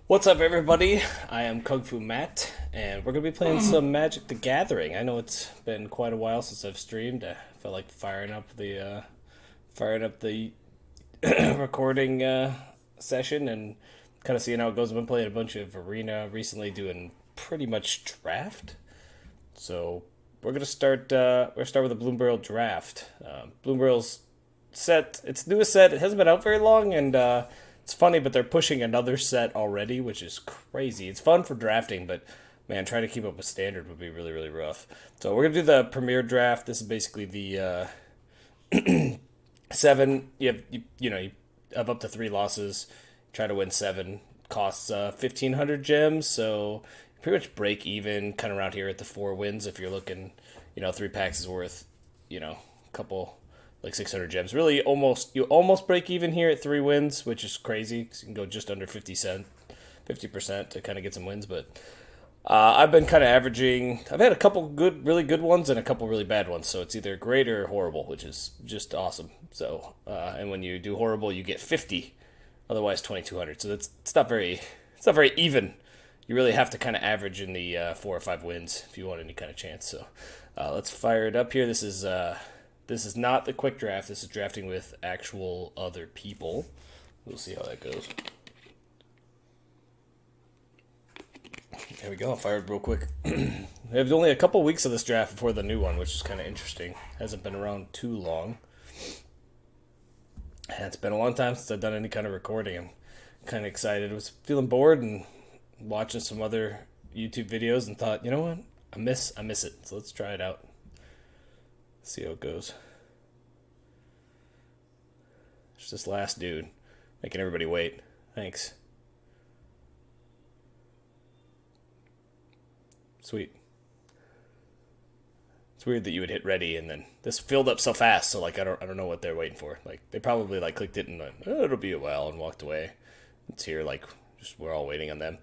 What's up, everybody? I am Kung Fu Matt, and we're gonna be playing some Magic: The Gathering. I know it's been quite a while since I've streamed. I felt like firing up the recording session and kind of seeing how it goes. I've been playing a bunch of Arena recently, doing pretty much draft. So we're gonna start with a BloomBurrow Draft. BloomBurrow's set. It's newest set. It hasn't been out very long, and it's funny, but they're pushing another set already, which is crazy. It's fun for drafting, but man, trying to keep up with standard would be really, really rough. So we're gonna do the premier draft. This is basically the seven. You have up to three losses. Try to win seven. Costs 1,500 gems, so you pretty much break even, kind of around here at the four wins. If you're looking, three packs is worth, a couple like 600 gems. Really, you almost break even here at three wins, which is crazy. 'Cause you can go just under 50% to kind of get some wins. But I've been kind of averaging. I've had a couple really good ones, and a couple really bad ones. So it's either great or horrible, which is just awesome. So and when you do horrible, you get 50. Otherwise, 2,200. So it's not very even. You really have to kind of average in the four or five wins if you want any kind of chance. So let's fire it up here. This is not the quick draft. This is drafting with actual other people. We'll see how that goes. There we go. I'll fire it real quick. We have only a couple weeks of this draft before the new one, which is kind of interesting. Hasn't been around too long. And it's been a long time since I've done any kind of recording. I'm kind of excited. I was feeling bored and watching some other YouTube videos and thought, you know what? I miss it. So let's try it out. See how it goes. There's this last dude making everybody wait. Thanks. Sweet. It's weird that you would hit ready and then this filled up so fast. So like I don't know what they're waiting for. Like they probably like clicked it and went, oh, it'll be a while and walked away. It's here like just we're all waiting on them.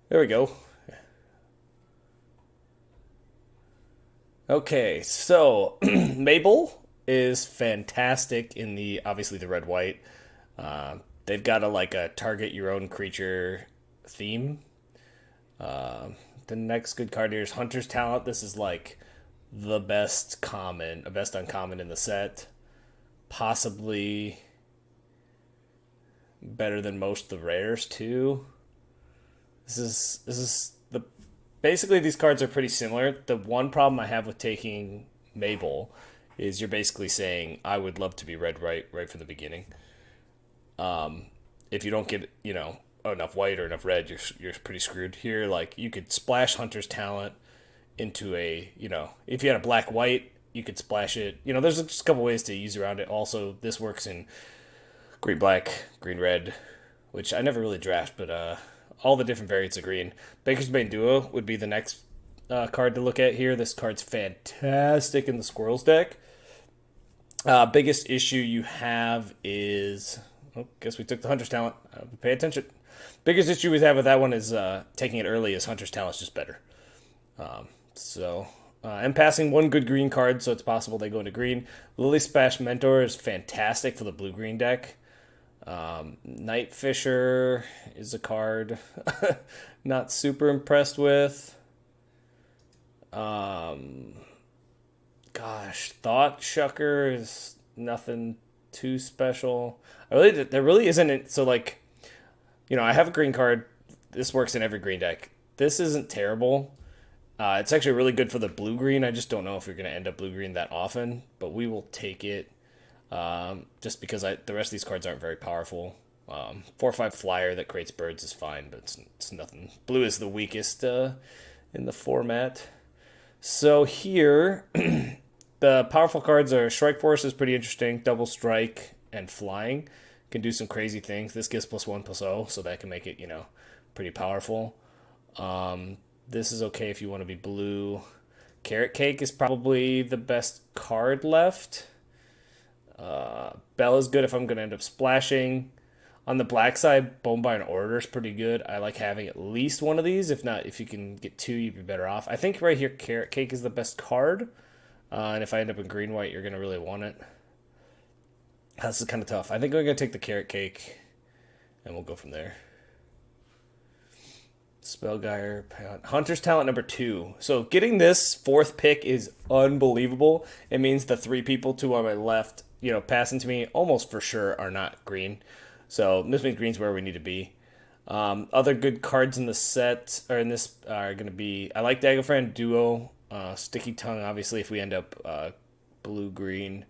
There we go. Okay, so Mabel is fantastic in the obviously the red white. They've got a target your own creature theme. The next good card here is Hunter's Talent. This is like the best uncommon in the set. Possibly better than most of the rares too. This is the basically these cards are pretty similar. The one problem I have with taking Mabel is you're basically saying I would love to be red right from the beginning. If you don't get enough white or enough red, you're pretty screwed here. Like you could splash Hunter's Talent into if you had a black white, you could splash it. There's just a couple ways to use around it. Also, this works in green black, green red, which I never really draft, but all the different variants of green. Baker's Bane Duo would be the next card to look at here. This card's fantastic in the Squirrels deck. Biggest issue you have is, guess we took the Hunter's Talent. Pay attention. Biggest issue we have with that one is taking it early as Hunter's Talent's just better. I'm passing one good green card, so it's possible they go into green. Lily Splash Mentor is fantastic for the blue-green deck. Night Fisher is a card not super impressed with. Thought Shucker is nothing too special. There really isn't. So I have a green card. This works in every green deck. This isn't terrible. It's actually really good for the blue-green. I just don't know if you're going to end up blue-green that often, but we will take it. Just because the rest of these cards aren't very powerful. 4/5 flyer that creates birds is fine, but it's nothing. Blue is the weakest in the format. So here, the powerful cards are Strike Force is pretty interesting. Double Strike and Flying can do some crazy things. This gives +1/+0, so that can make it pretty powerful. This is okay if you want to be blue. Carrot Cake is probably the best card left. Bell is good if I'm going to end up splashing. On the black side, Bone by an Order is pretty good. I like having at least one of these. If you can get two, you'd be better off. I think right here, Carrot Cake is the best card. And if I end up in green-white, you're going to really want it. This is kind of tough. I think I'm going to take the Carrot Cake, and we'll go from there. Spellgeyer, Hunter's Talent number 2. So getting this 4th pick is unbelievable. It means the 3 people, 2 on my left, passing to me almost for sure are not green. So this means green's where we need to be. Other good cards in the set or in this are going to be, I like Daggerfran Duo, Sticky Tongue. Obviously, if we end up blue green,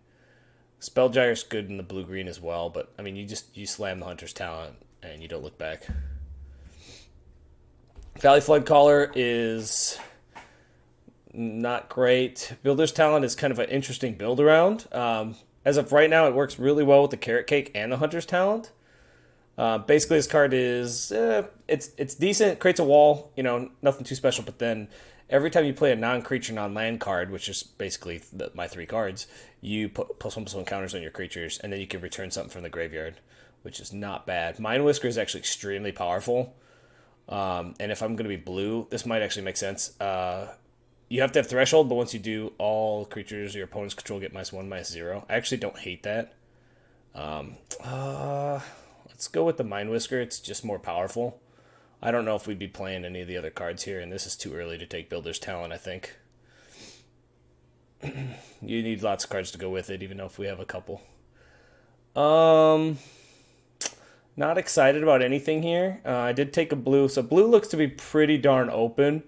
Spellgeyer's good in the blue green as well. But I mean, you slam the Hunter's Talent and you don't look back. Valley Floodcaller is not great. Builder's Talent is kind of an interesting build around. As of right now, it works really well with the Carrot Cake and the Hunter's Talent. Basically, this card is it's decent. Creates a wall, nothing too special. But then every time you play a non-creature, non-land card, which is basically my 3 cards, you put +1/+1 counters on your creatures, and then you can return something from the graveyard, which is not bad. Mind Whisker is actually extremely powerful. And if I'm going to be blue, this might actually make sense. You have to have Threshold, but once you do, all creatures your opponents control get -1/-0. I actually don't hate that. Let's go with the Mind Whisker. It's just more powerful. I don't know if we'd be playing any of the other cards here, and this is too early to take Builder's Talent, I think. You need lots of cards to go with it, even though if we have a couple. Not excited about anything here. I did take a blue. So blue looks to be pretty darn open.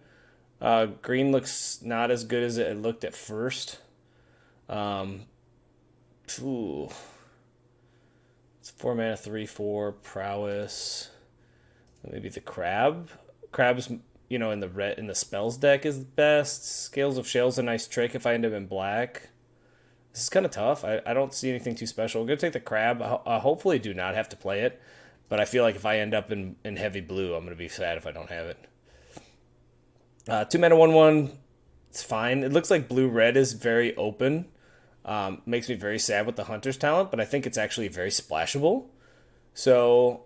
Green looks not as good as it looked at first. Ooh. It's 4 mana, 3/4, prowess. Maybe the crab. Crab's, in the spells deck is the best. Scales of Shale's a nice trick if I end up in black. This is kind of tough. I don't see anything too special. I'm going to take the crab. I hopefully do not have to play it. But I feel like if I end up in heavy blue, I'm going to be sad if I don't have it. 2 mana, 1/1. It's fine. It looks like blue-red is very open. Makes me very sad with the Hunter's Talent, but I think it's actually very splashable. So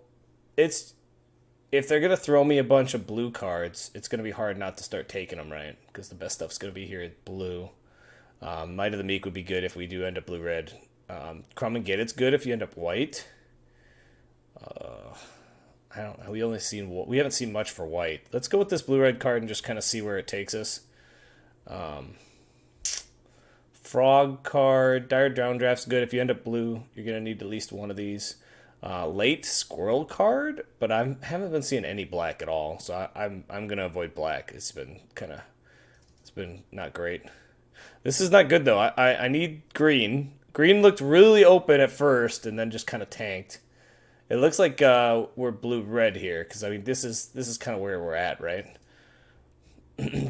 if they're going to throw me a bunch of blue cards, it's going to be hard not to start taking them, right? Because the best stuff's going to be here at blue. Might of the Meek would be good if we do end up blue-red. Crumb and Get It's good if you end up white. I don't know. We haven't seen much for white. Let's go with this blue-red card and just kind of see where it takes us. Frog card, Dire Drown Draft's good. If you end up blue, you're going to need at least one of these. Late Squirrel card, but I haven't been seeing any black at all, so I'm going to avoid black. It's been not great. This is not good, though. I need green. Green looked really open at first and then just kind of tanked. It looks like we're blue-red here, because, I mean, this is kind of where we're at, right?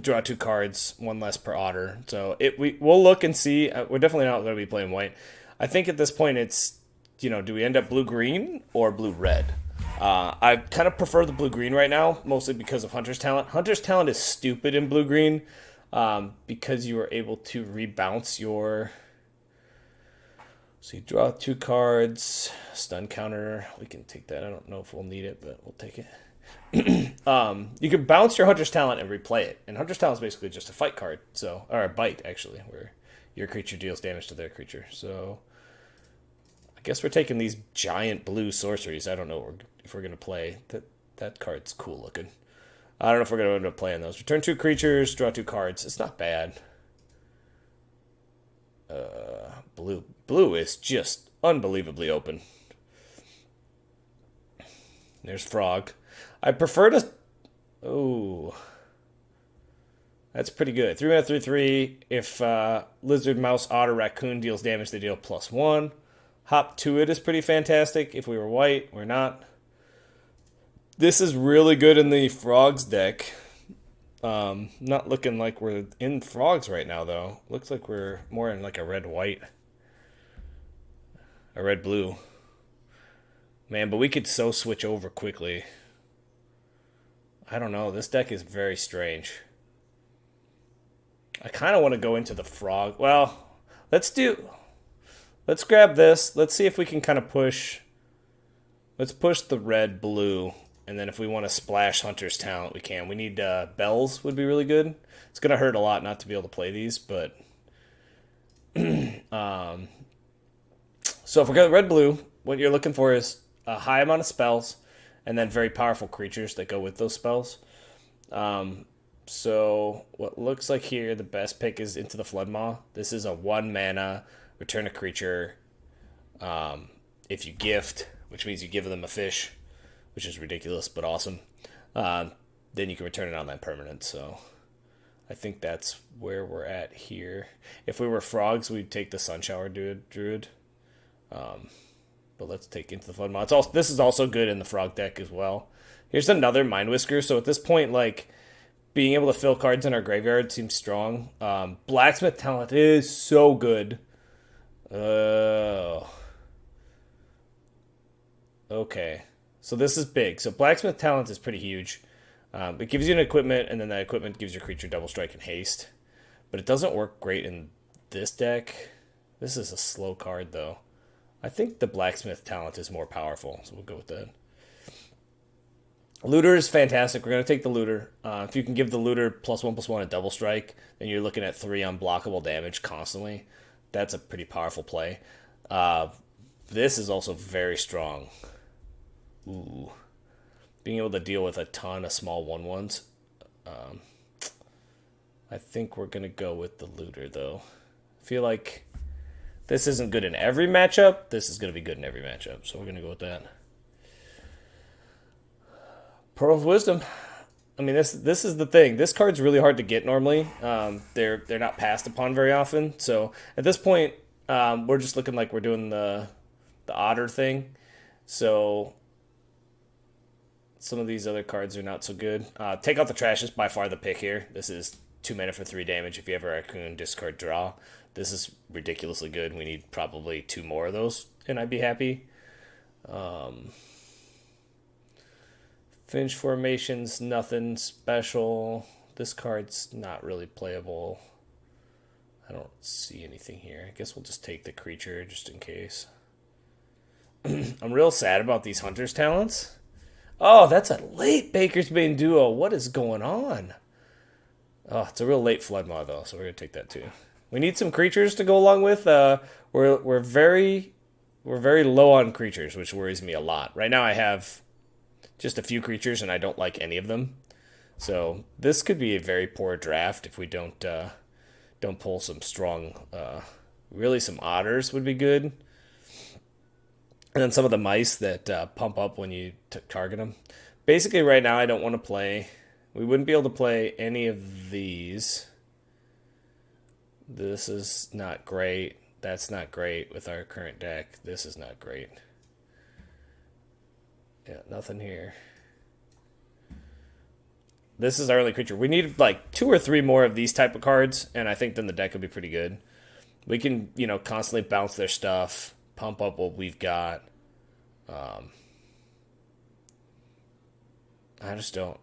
Draw 2 cards, 1 less per otter. So we'll look and see. We're definitely not going to be playing white. I think at this point it's, do we end up blue-green or blue-red? I kind of prefer the blue-green right now, mostly because of Hunter's Talent. Hunter's Talent is stupid in blue-green because you are able to rebounce your... So you draw 2 cards, stun counter. We can take that. I don't know if we'll need it, but we'll take it. You can bounce your Hunter's Talent and replay it. And Hunter's Talent is basically just a fight card, or a bite, actually, where your creature deals damage to their creature. So I guess we're taking these giant blue sorceries. I don't know if we're going to play. That card's cool looking. I don't know if we're going to end up playing those. Return 2 creatures, draw 2 cards. It's not bad. Blue is just unbelievably open. There's Frog. I prefer to... Oh. That's pretty good. 3 mana, 3/3. If Lizard, Mouse, Otter, Raccoon deals damage, they deal +1. Hop to it is pretty fantastic. If we were white, we're not. This is really good in the Frogs deck. Not looking like we're in Frogs right now, though. Looks like we're more in like a red-white. A red-blue. Man, but we could so switch over quickly. I don't know. This deck is very strange. I kind of want to go into the Frog. Well, let's grab this. Let's see if we can kind of push. Let's push the red-blue. And then if we want to splash Hunter's Talent, we can. We need Bells would be really good. It's going to hurt a lot not to be able to play these, but... So if we're going red-blue, what you're looking for is a high amount of spells and then very powerful creatures that go with those spells. So what looks like here, the best pick is Into the Floodmaw. This is a 1 mana, return a creature. If you gift, which means you give them a fish, which is ridiculous but awesome, then you can return it on that permanent. So I think that's where we're at here. If we were frogs, we'd take the Sunshower Druid. But let's take Into the Floodmaw. This is also good in the frog deck as well. Here's another Mind Whisker. So at this point, like, being able to fill cards in our graveyard seems strong. Blacksmith Talent is so good. Okay. So this is big. So Blacksmith Talent is pretty huge. It gives you an equipment, and then that equipment gives your creature double strike and haste. But it doesn't work great in this deck. This is a slow card, though. I think the Blacksmith Talent is more powerful, so we'll go with that. Looter is fantastic. We're going to take the Looter. If you can give the Looter +1/+1 a double strike, then you're looking at 3 unblockable damage constantly. That's a pretty powerful play. This is also very strong. Ooh. Being able to deal with a ton of small 1/1s. I think we're going to go with the Looter, though. I feel like this isn't good in every matchup. This is going to be good in every matchup, so we're going to go with that. Pearl of Wisdom. I mean, this is the thing. This card's really hard to get normally. They're not passed upon very often. So at this point, we're just looking like we're doing the otter thing. So some of these other cards are not so good. Take Out the Trash is by far the pick here. This is 2 mana for 3 damage. If you have a Raccoon, discard, draw. This is ridiculously good. We need probably 2 more of those, and I'd be happy. Finch Formation's nothing special. This card's not really playable. I don't see anything here. I guess we'll just take the creature just in case. I'm real sad about these Hunter's Talents. Oh, that's a late Baker's Bane duo. What is going on? Oh, it's a real late Floodmaw, though, so we're going to take that too. We need some creatures to go along with. We're very low on creatures, which worries me a lot. Right now I have just a few creatures, and I don't like any of them. So this could be a very poor draft if we don't pull some strong, really some otters would be good. And then some of the mice that pump up when you target them. Basically, right now I don't want to play. We wouldn't be able to play any of these. This is not great. That's not great with our current deck. This is not great. Yeah, nothing here. This is our early creature. We need like 2 or 3 more of these type of cards, and I think then the deck will be pretty good. We can, constantly bounce their stuff, pump up what we've got. I just don't.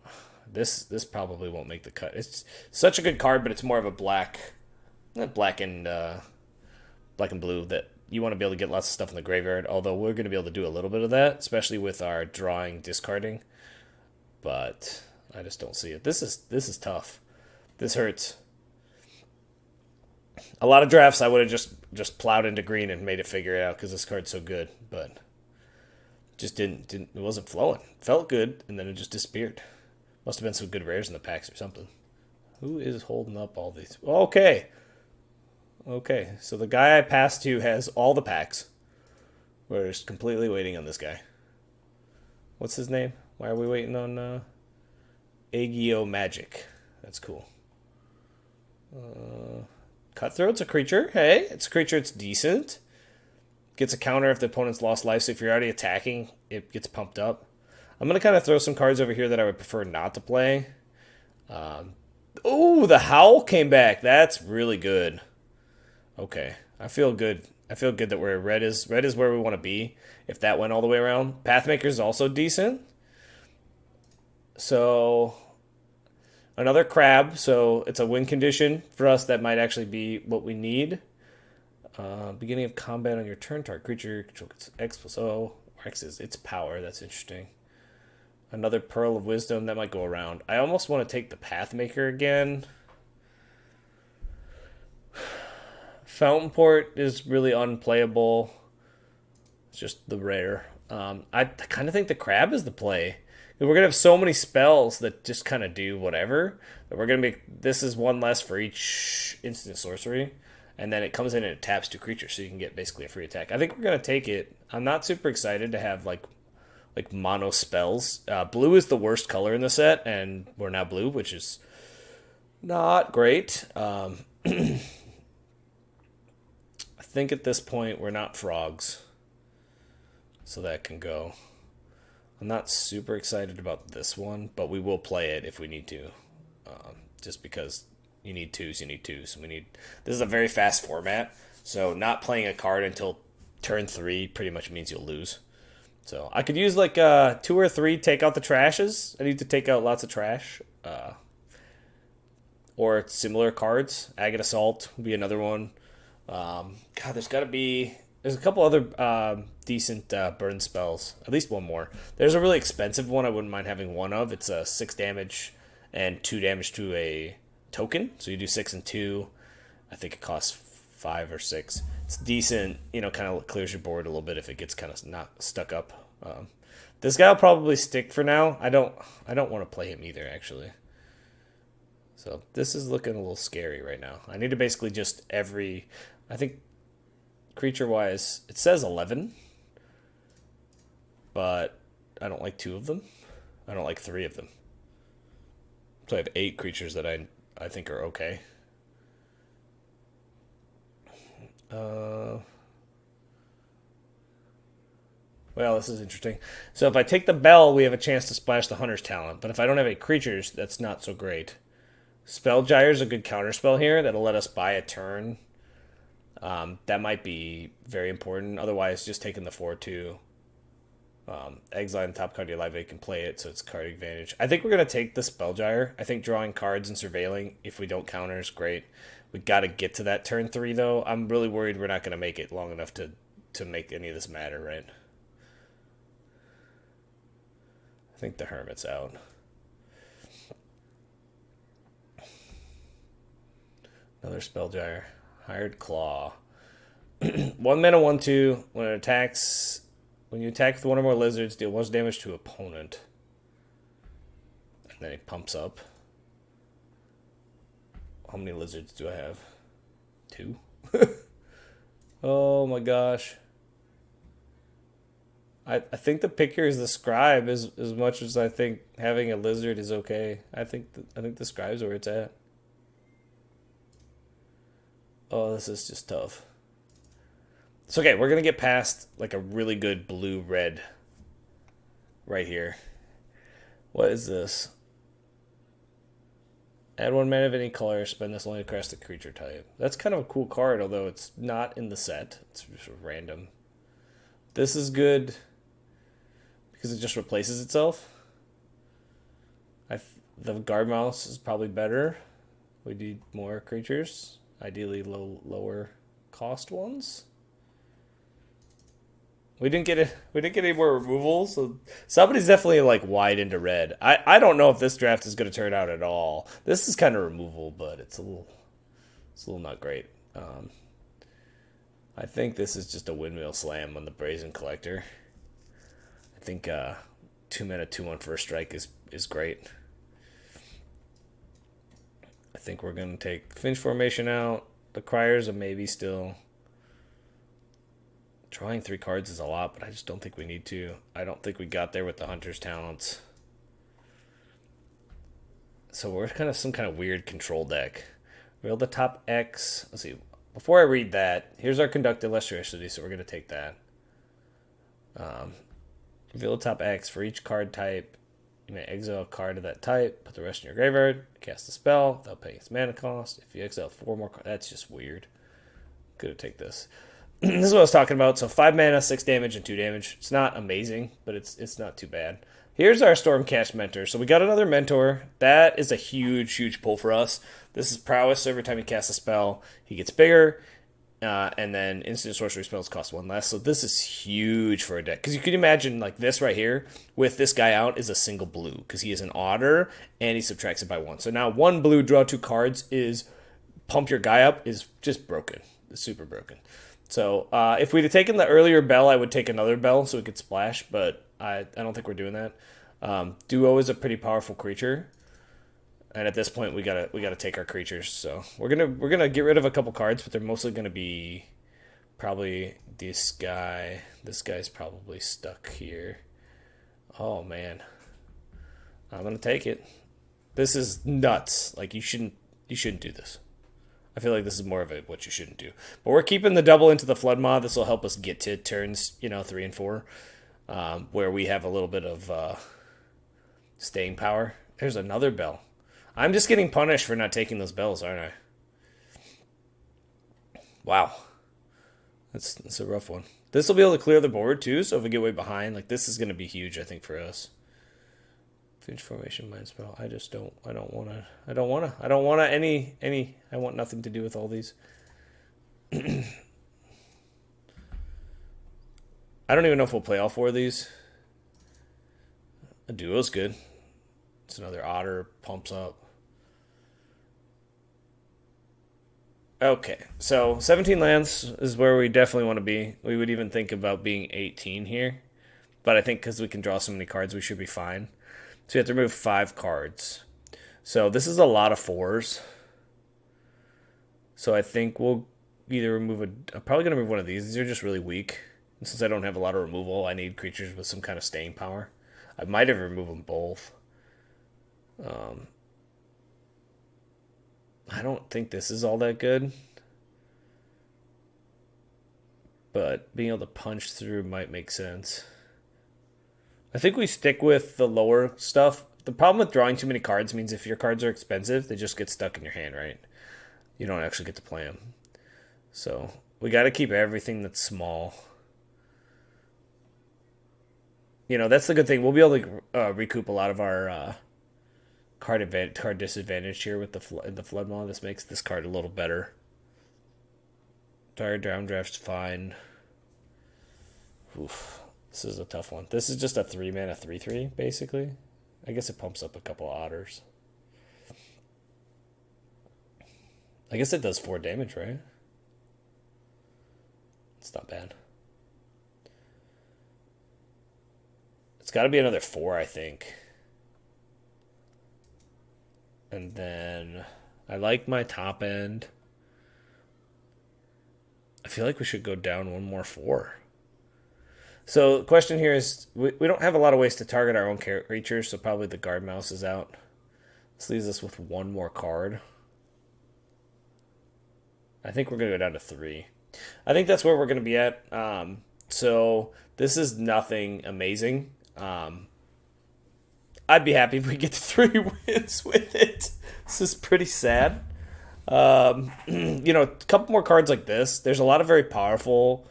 This probably won't make the cut. It's such a good card, but it's more of a black and blue that you want to be able to get lots of stuff in the graveyard. Although we're going to be able to do a little bit of that, especially with our drawing, discarding. But I just don't see it. This is tough. This hurts. A lot of drafts I would have just plowed into green and made it figure it out because this card's so good, but just didn't. It wasn't flowing. Felt good, and then it just disappeared. Must have been some good rares in the packs or something. Who is holding up all these? Okay, so the guy I passed to has all the packs. We're just completely waiting on this guy. What's his name? Why are we waiting on Agio Magic? That's cool. Cutthroat's a creature. Hey, it's a creature. It's decent. Gets a counter if the opponent's lost life. So if you're already attacking, it gets pumped up. I'm going to kind of throw some cards over here that I would prefer not to play. Oh, the Howl came back. That's really good. Okay, I feel good. I feel good that we're red is where we want to be. If that went all the way around, Pathmaker is also decent. So another crab. So it's a win condition for us. That might actually be what we need. Beginning of combat on your turn, target creature controls X plus O. Or X is its power. That's interesting. Another Pearl of Wisdom that might go around. I almost want to take the Pathmaker again. Fountain Port is really unplayable. It's just the rare. I kind of think the crab is the play we're gonna have so many spells that just kind of do whatever that we're gonna make. This is one less for each instant sorcery, and then it comes in and it taps 2 creatures, so you can get basically a free attack. I think we're gonna take it. I'm not super excited to have like mono spells. Blue is the worst color in the set, and we're now blue, which is not great. I think at this point we're not frogs, so that can go. I'm not super excited about this one, but we will play it if we need to. Just because you need twos, you need twos. We need. This is a very fast format, so not playing a card until turn 3 pretty much means you'll lose. So I could use like 2 or 3, take out the trashes. I need to take out lots of trash. Or similar cards. Agate Assault would be another one. God, there's a couple other decent burn spells. At least one more. There's a really expensive one I wouldn't mind having one of. It's a 6 damage and 2 damage to a token. So you do 6 and 2. I think it costs 5 or 6. It's decent, kind of clears your board a little bit if it gets kind of not stuck up. This guy will probably stick for now. I don't want to play him either, actually. So this is looking a little scary right now. I need to basically just I think creature-wise, it says 11, but I don't like 2 of them. I don't like 3 of them. So I have 8 creatures that I think are okay. Well, this is interesting. So if I take the Bell, we have a chance to splash the Hunter's Talent. But if I don't have 8 creatures, that's not so great. Spell Gyre is a good counterspell here that'll let us buy a turn. That might be very important. Otherwise, just taking the 4/2. Exile the top card of your library, can play it, so it's card advantage. I think we're going to take the Spell Gyre. I think drawing cards and surveilling, if we don't counter, is great. We got to get to that turn 3, though. I'm really worried we're not going to make it long enough to make any of this matter, right? I think the Hermit's out. Another Spell Gyre. Hired Claw. 1 mana, 1/2. When you attack with one or more lizards, deal 1 damage to opponent. And then he pumps up. How many lizards do I have? 2? Oh my gosh. I think the pick here is the Scribe as much as I think having a lizard is okay. I think the Scribe's where it's at. Oh, this is just tough. It's okay. We're going to get past like a really good blue-red right here. What is this? Add 1 mana of any color. Spend this only across the creature type. That's kind of a cool card, although it's not in the set. It's just random. This is good because it just replaces itself. The Guard Mouse is probably better. We need more creatures. Ideally lower cost ones. We didn't get any more removals, so somebody's definitely like wide into red. I don't know if this draft is going to turn out at all. This is kind of removal, but it's a little not great. I think this is just a windmill slam on the Brazen Collector. I think 2 mana 2/1 first strike is great. I think we're going to take Finch Formation out. The Crier's a maybe still. Drawing 3 cards is a lot, but I just don't think we need to. I don't think we got there with the Hunter's Talents. So we're kind of some kind of weird control deck. Reveal the top X. Let's see. Before I read that, here's our Conduct Electricity, so we're going to take that. Reveal the top X for each card type. You may exile a card of that type, put the rest in your graveyard, cast a spell without paying its mana cost. If you exile 4 more cards, that's just weird. Gonna take this. This is what I was talking about. So 5 mana, 6 damage, and 2 damage. It's not amazing, but it's not too bad. Here's our Stormcast Mentor. So we got another Mentor. That is a huge, huge pull for us. This is prowess. So every time he casts a spell, he gets bigger. And then instant sorcery spells cost 1 less. So this is huge for a deck. Because you can imagine like this right here, with this guy out, is a single blue. Because he is an otter, and he subtracts it by 1. So now 1 blue, draw 2 cards is pump your guy up is just broken. It's super broken. So if we'd have taken the earlier Bell, I would take another Bell so it could splash. But I don't think we're doing that. Duo is a pretty powerful creature, and at this point we gotta take our creatures. So we're gonna get rid of a couple cards, but they're mostly gonna be probably this guy. This guy's probably stuck here. Oh man, I'm gonna take it. This is nuts. Like you shouldn't do this. I feel like this is more of a what you shouldn't do. But we're keeping the double into the Flood Moth. This will help us get to turns, 3 and 4, where we have a little bit of staying power. There's another bell. I'm just getting punished for not taking those bells, aren't I? Wow. That's a rough one. This will be able to clear the board too, so if we get way behind, like this is going to be huge, I think, for us. Finch formation mind spell. I don't wanna I want nothing to do with all these. I don't even know if we'll play all 4 of these. A duo's good. It's another otter, pumps up. Okay, so 17 lands is where we definitely want to be. We would even think about being 18 here. But I think because we can draw so many cards, we should be fine. So you have to remove 5 cards. So this is a lot of 4s. So I think we'll either remove I'm probably going to remove one of these. These are just really weak. And since I don't have a lot of removal, I need creatures with some kind of staying power. I might have removed them both. I don't think this is all that good. But being able to punch through might make sense. I think we stick with the lower stuff. The problem with drawing too many cards means if your cards are expensive, they just get stuck in your hand, right? You don't actually get to play them. So we got to keep everything that's small. That's the good thing. We'll be able to recoup a lot of our card disadvantage here with the Flood Maw. This makes this card a little better. Dire Draft's fine. Oof. This is a tough one. This is just a 3-mana 3/3, basically. I guess it pumps up a couple otters. I guess it does 4 damage, right? It's not bad. It's got to be another 4, I think. And then I like my top end. I feel like we should go down one more 4. So the question here is, we don't have a lot of ways to target our own creatures, so probably the guard mouse is out. This leaves us with 1 more card. I think we're going to go down to 3. I think that's where we're going to be at. So this is nothing amazing. I'd be happy if we get to 3 wins with it. This is pretty sad. A couple more cards like this. There's a lot of very powerful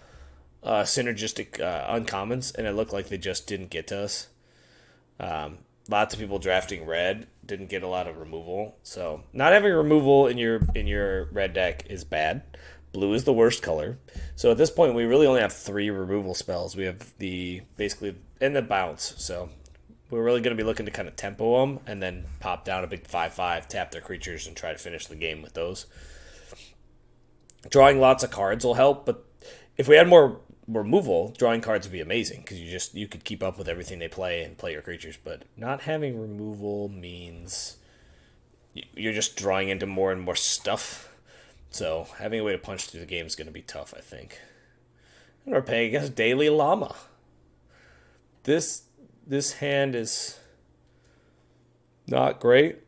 synergistic uncommons, and it looked like they just didn't get to us. Lots of people drafting red didn't get a lot of removal. So not having removal in your red deck is bad. Blue is the worst color. So at this point, we really only have 3 removal spells. We have the bounce. So we're really going to be looking to kind of tempo them and then pop down a big 5/5, tap their creatures, and try to finish the game with those. Drawing lots of cards will help, but if we had more removal, drawing cards would be amazing because you could keep up with everything they play and play your creatures. But not having removal means you're just drawing into more and more stuff. So having a way to punch through the game is going to be tough, I think. And we're playing against Daily Llama. This hand is not great,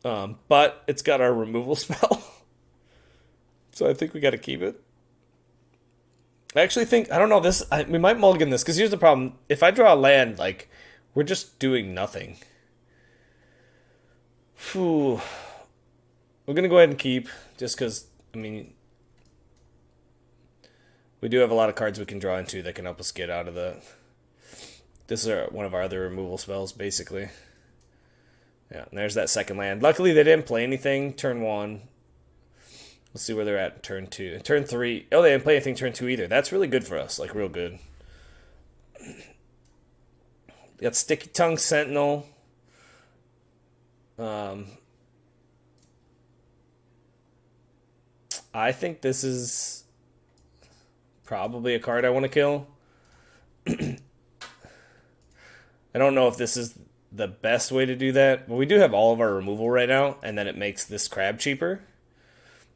but it's got our removal spell. So I think we got to keep it. I actually think, I don't know, we might mulligan this, because here's the problem. If I draw a land, we're just doing nothing. Whew. We're going to go ahead and keep, just because, we do have a lot of cards we can draw into that can help us get out of the... This is one of our other removal spells, basically. Yeah, and there's that second land. Luckily, they didn't play anything turn 1. Let's see where they're at in turn 2. Turn 3. Oh, they didn't play anything turn 2 either. That's really good for us. Real good. We got Sticky Tongue Sentinel. I think this is probably a card I want to kill. I don't know if this is the best way to do that, but we do have all of our removal right now, and then it makes this crab cheaper.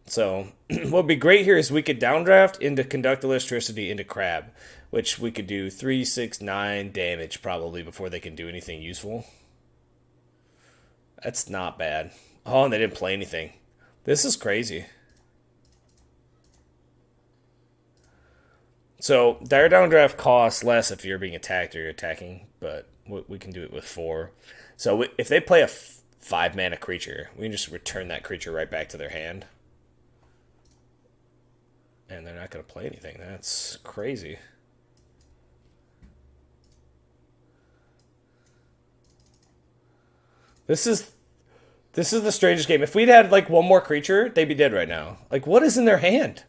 So what would be great here is we could downdraft into conduct electricity into crab, which we could do 3, 6, 9 damage probably before they can do anything useful. That's not bad. Oh, and they didn't play anything. This is crazy. So dire downdraft costs less if you're being attacked or you're attacking, but we can do it with 4. So if they play a 5 mana creature, we can just return that creature right back to their hand. And they're not going to play anything. That's crazy. This is the strangest game. If we'd had like one more creature, they'd be dead right now. Like, what is in their hand?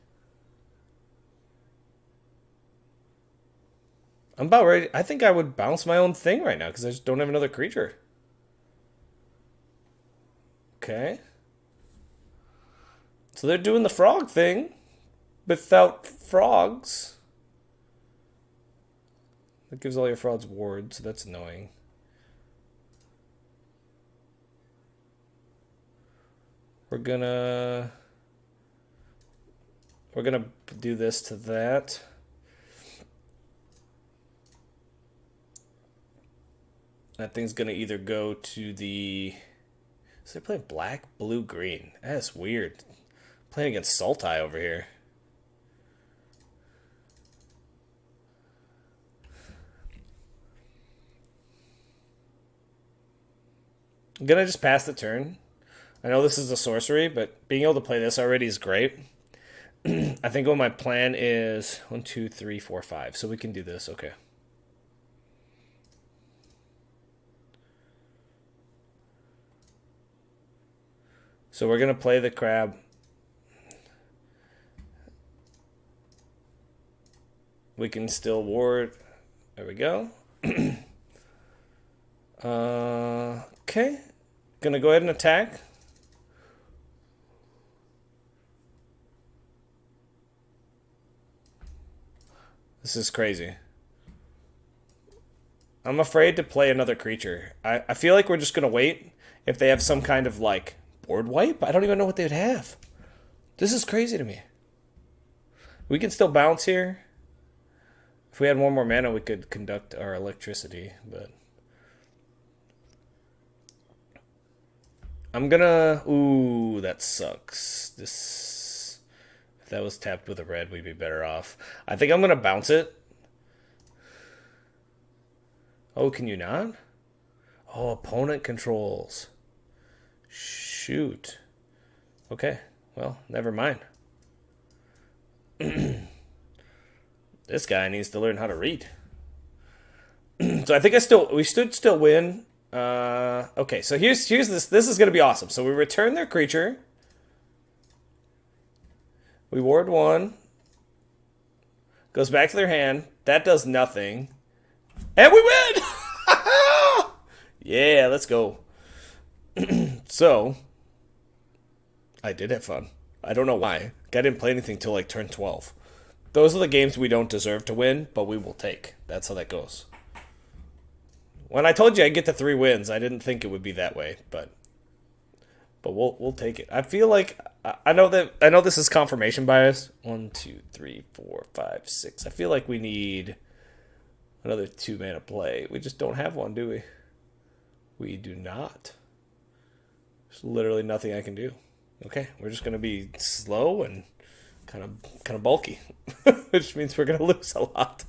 I'm about ready. I think I would bounce my own thing right now because I just don't have another creature. Okay. So they're doing the frog thing without frogs. That gives all your frogs wards, so that's annoying. We're gonna do this to that. That thing's gonna either go to the. So they're playing black, blue, green. That's weird. Playing against Sultai over here. I'm gonna just pass the turn. I know this is a sorcery, but being able to play this already is great. I think what my plan is 1, 2, 3, 4, 5. So we can do this. Okay. So we're gonna play the crab. We can still ward. There we go. Okay. Gonna go ahead and attack. This is crazy. I'm afraid to play another creature. I feel like we're just gonna wait if they have some kind of like board wipe. I don't even know what they'd have. This is crazy to me. We can still bounce here. If we had one more mana, we could conduct our electricity, but I'm gonna. Ooh, that sucks. This. If that was tapped with a red, we'd be better off. I think I'm gonna bounce it. Oh, can you not? Oh, opponent controls. Shoot. Okay. Well, never mind. This guy needs to learn how to read. So I think we should still win. Okay, so here's this. This is gonna be awesome. So we return their creature. We ward 1. Goes back to their hand. That does nothing. And we win! Yeah, let's go. So, I did have fun. I don't know why. I didn't play anything till like turn 12. Those are the games we don't deserve to win, but we will take. That's how that goes. When I told you I'd get to 3 wins, I didn't think it would be that way, but we'll take it. I feel like I know this is confirmation bias. 1, 2, 3, 4, 5, 6. I feel like we need another 2 mana play. We just don't have one, do we? We do not. There's literally nothing I can do. Okay, we're just gonna be slow and kind of bulky, which means we're gonna lose a lot.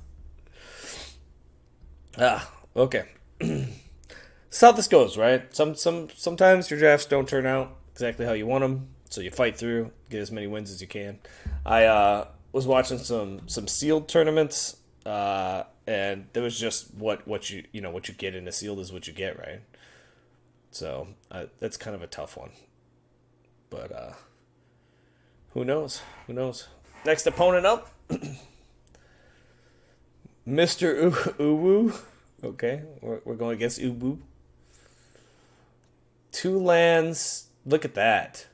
Okay. That's how this goes, right? Sometimes your drafts don't turn out exactly how you want them, so you fight through, get as many wins as you can. I was watching some sealed tournaments, and there was just what you get in a sealed is what you get, right? So that's kind of a tough one, but who knows? Who knows? Next opponent up, Mr. Uwu. Okay, we're going against Uwu. 2 lands. Look at that.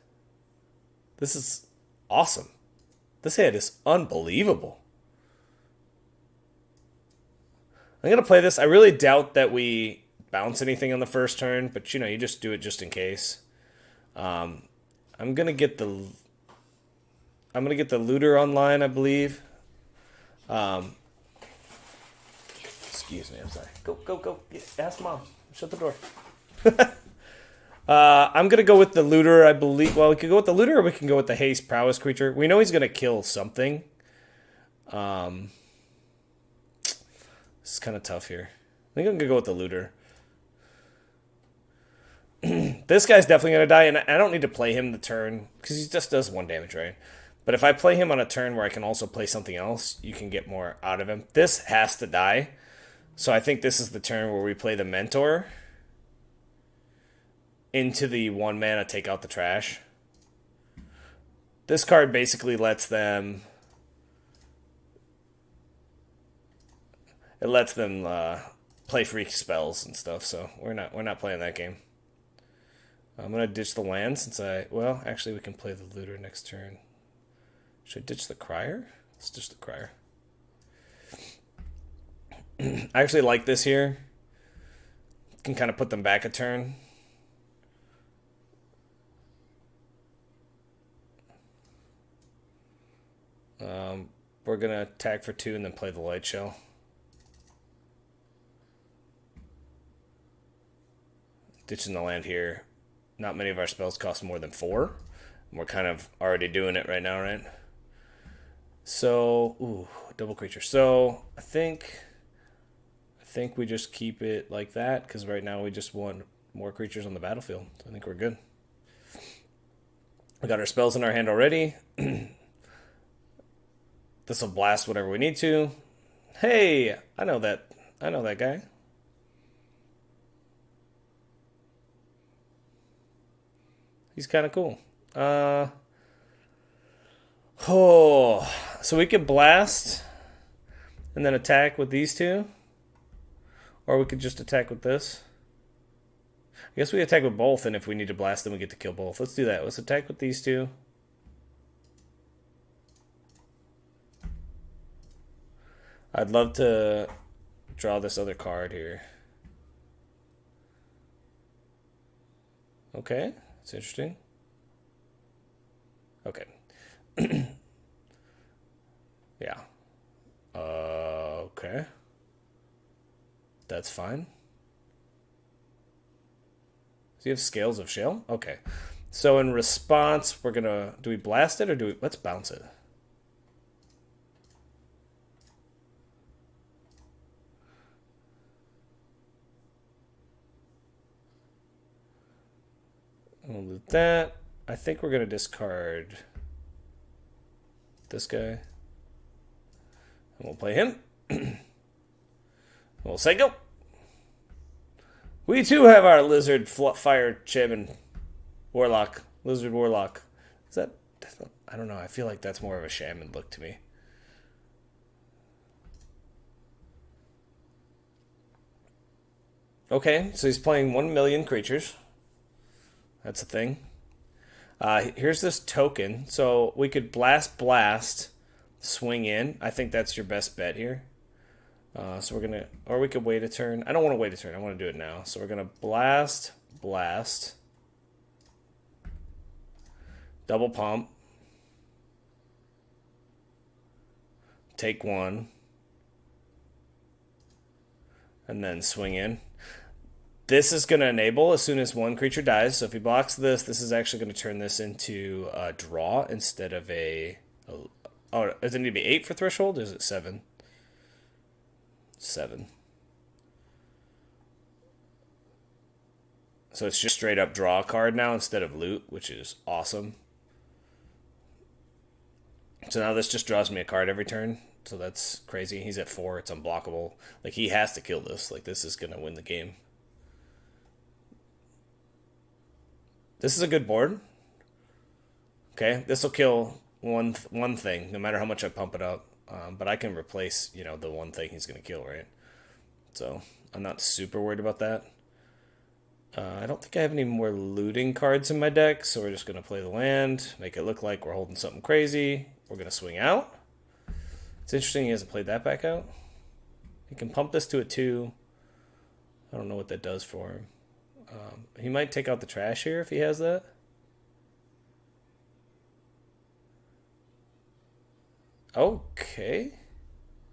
This is awesome. This hand is unbelievable. I'm going to play this. I really doubt that we bounce anything on the first turn, but, you know, you just do it just in case. I'm going to get the... I'm going to get the looter online, I believe. Excuse me, I'm sorry. Go. Ask Mom. Shut the door. I'm going to go with the looter, I believe. Well, we could go with the looter or we can go with the haste prowess creature. We know he's going to kill something. It's kind of tough here. I think I'm going to go with the looter. This guy's definitely going to die, and I don't need to play him the turn, because he just does 1 damage, right? But if I play him on a turn where I can also play something else, you can get more out of him. This has to die. So I think this is the turn where we play the Mentor into the 1 mana, take out the trash. This card basically lets them... It lets them play freak spells and stuff, so we're not playing that game. I'm going to ditch the land since well, actually we can play the looter next turn. Should I ditch the crier? Let's ditch the crier. I actually like this here. Can kind of put them back a turn. We're going to attack for 2 and then play the light shell. Ditching the land here. Not many of our spells cost more than 4. We're kind of already doing it right now, right? So, ooh, double creature. So, I think we just keep it like that, because right now we just want more creatures on the battlefield. So I think we're good. We got our spells in our hand already. This will blast whatever we need to. Hey, I know that guy. He's kind of cool. So we could blast and then attack with these 2. Or we could just attack with this. I guess we attack with both, and if we need to blast them, we get to kill both. Let's do that. Let's attack with these 2. I'd love to draw this other card here. Okay, that's interesting. Okay. Yeah. Okay. That's fine. Does he have Scales of Shale? Okay. So in response, we're gonna... Do we blast it or do we... Let's bounce it. We'll do that. I think we're gonna discard this guy. And we'll play him. We'll say go. We too have our lizard fire shaman warlock. Lizard warlock. Is that... I don't know. I feel like that's more of a shaman look to me. Okay, so he's playing 1 million creatures. That's a thing. Here's this token. So we could blast, swing in. I think that's your best bet here. So we're gonna, or we could wait a turn. I don't want to wait a turn. I want to do it now. So we're gonna blast, double pump, take 1, and then swing in. This is going to enable as soon as 1 creature dies. So if he blocks this, this is actually going to turn this into a draw instead of a... Oh, does it need to be 8 for threshold? Or is it 7? 7. So it's just straight up draw a card now instead of loot, which is awesome. So now this just draws me a card every turn. So that's crazy. He's at 4. It's unblockable. Like, he has to kill this. Like, this is going to win the game. This is a good board. Okay, this will kill one thing, no matter how much I pump it up. But I can replace, you know, the one thing he's going to kill, right? So I'm not super worried about that. I don't think I have any more looting cards in my deck, so we're just going to play the land, make it look like we're holding something crazy. We're going to swing out. It's interesting he hasn't played that back out. He can pump this to a 2. I don't know what that does for him. He might take out the trash here if he has that. Okay.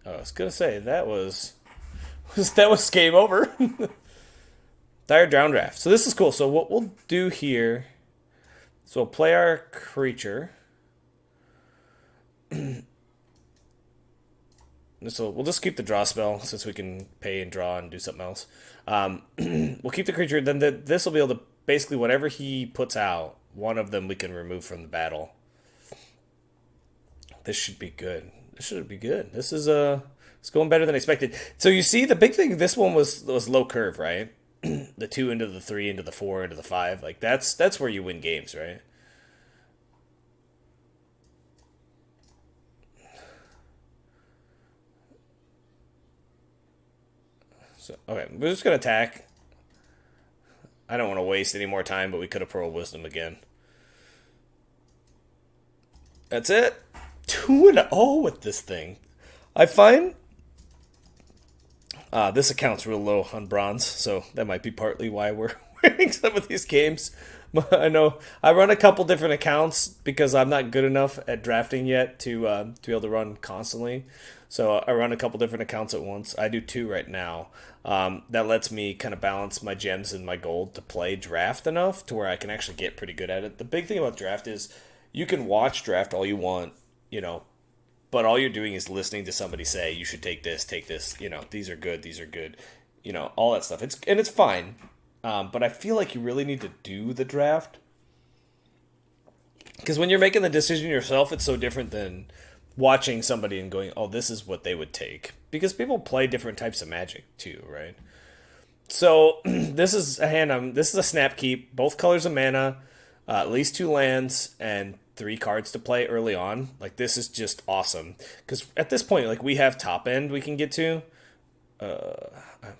I was gonna say that was that was game over. Dire Drown Draft. So this is cool. So what we'll do here, so we'll play our creature. So we'll just keep the draw spell since we can pay and draw and do something else. We'll keep the creature. Then this will be able to basically whatever he puts out, one of them we can remove from the battle. This should be good. This should be good. This is it's going better than expected. So you see, the big thing. This one was low curve, right? The 2 into the 3 into the 4 into the 5. Like that's where you win games, right? So okay, we're just gonna attack. I don't want to waste any more time, but we could have Pearl Wisdom again. That's it. 2-0 with this thing. I find this account's real low on bronze, so that might be partly why we're winning some of these games. I know I run a couple different accounts because I'm not good enough at drafting yet to be able to run constantly. So I run a couple different accounts at once. I do 2 right now. That lets me kind of balance my gems and my gold to play draft enough to where I can actually get pretty good at it. The big thing about draft is you can watch draft all you want, but all you're doing is listening to somebody say you should take this, these are good, all that stuff. It's fine, but I feel like you really need to do the draft because when you're making the decision yourself, it's so different than watching somebody and going, oh, this is what they would take, because people play different types of Magic too, right? So this is a hand. This is a snap keep. Both colors of mana, at least 2 lands and 3 cards to play early on. Like this is just awesome because at this point, like we have top end we can get to.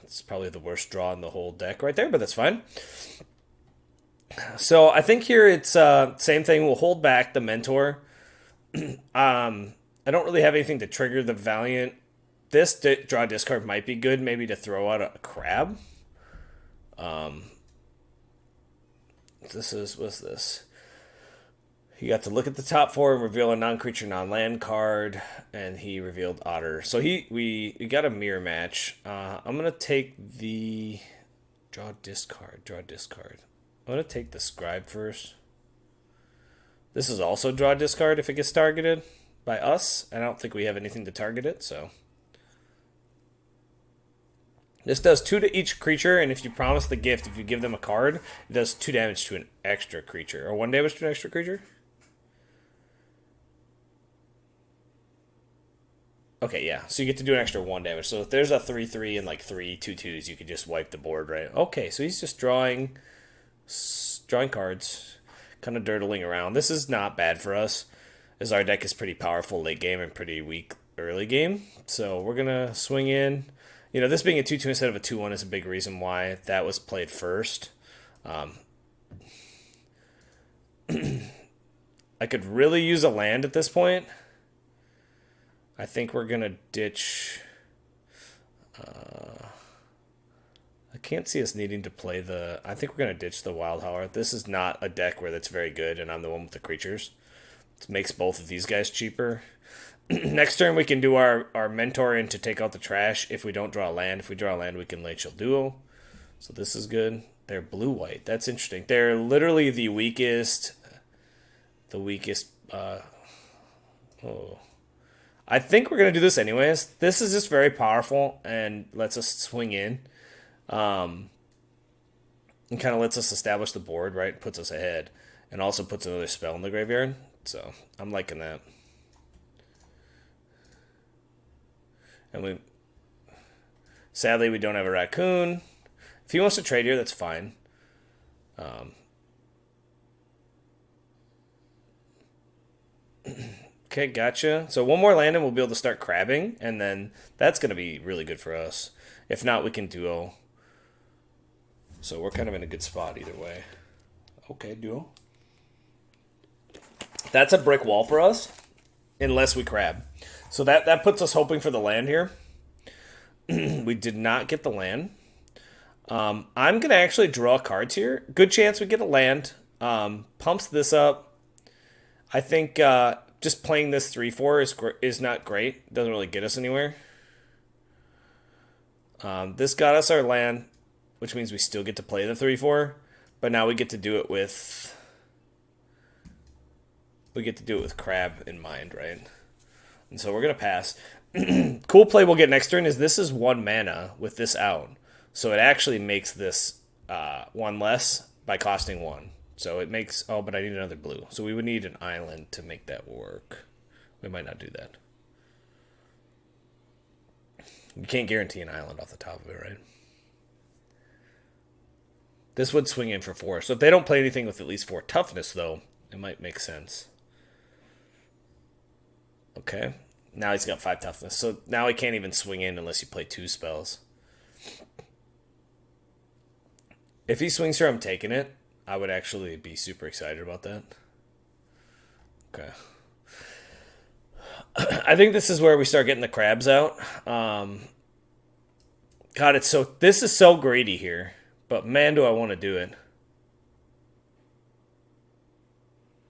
It's probably the worst draw in the whole deck right there, but that's fine. So I think here it's same thing. We'll hold back the Mentor. I don't really have anything to trigger the Valiant. This draw discard might be good, maybe to throw out a crab. What's this? He got to look at the top 4 and reveal a non-creature, non-land card, and he revealed Otter. So we got a mirror match. I'm gonna take the draw discard. I'm gonna take the Scribe first. This is also draw discard if it gets targeted by us. I don't think we have anything to target it, so. This does 2 to each creature, and if you promise the gift, if you give them a card, it does 2 damage to an extra creature. Or 1 damage to an extra creature? Okay, yeah. So you get to do an extra 1 damage. So if there's a 3/3 and like 3 2/2s, you could just wipe the board, right? Okay, so he's just drawing cards. Kind of dirtling around. This is not bad for us, as our deck is pretty powerful late game and pretty weak early game. So we're going to swing in. This being a 2/2 instead of a 2/1 is a big reason why that was played first. I could really use a land at this point. I think we're going to ditch... I can't see us needing to play the... I think we're going to ditch the Wild Holler. This is not a deck where that's very good, and I'm the one with the creatures. It makes both of these guys cheaper. Next turn, we can do our Mentor in to take out the trash if we don't draw a land. If we draw a land, we can Late Shield Duo. So this is good. They're blue-white. That's interesting. They're literally the weakest... I think we're going to do this anyways. This is just very powerful and lets us swing in. And kind of lets us establish the board, right? Puts us ahead. And also puts another spell in the graveyard. So, I'm liking that. And sadly, we don't have a raccoon. If he wants to trade here, that's fine. Okay, gotcha. So one more land and we'll be able to start crabbing, and then that's going to be really good for us. If not, we can duo. So we're kind of in a good spot either way. Okay, duo. That's a brick wall for us, unless we crab. So that puts us hoping for the land here. We did not get the land. I'm going to actually draw cards here. Good chance we get a land. Pumps this up. I think just playing this 3/4 is not great. Doesn't really get us anywhere. This got us our land, which means we still get to play the 3/4, but now we get to do it with crab in mind, right? And so we're gonna pass. Cool play we'll get next turn is this is 1 mana with this out, so it actually makes this 1 less by costing 1. So it makes but I need another blue, so we would need an island to make that work. We might not do that. You can't guarantee an island off the top of it, right? This would swing in for 4. So if they don't play anything with at least 4 toughness, though, it might make sense. Okay. Now he's got 5 toughness. So now he can't even swing in unless you play 2 spells. If he swings here, I'm taking it. I would actually be super excited about that. Okay. I think this is where we start getting the crabs out. God, this is so greedy here. But man, do I want to do it.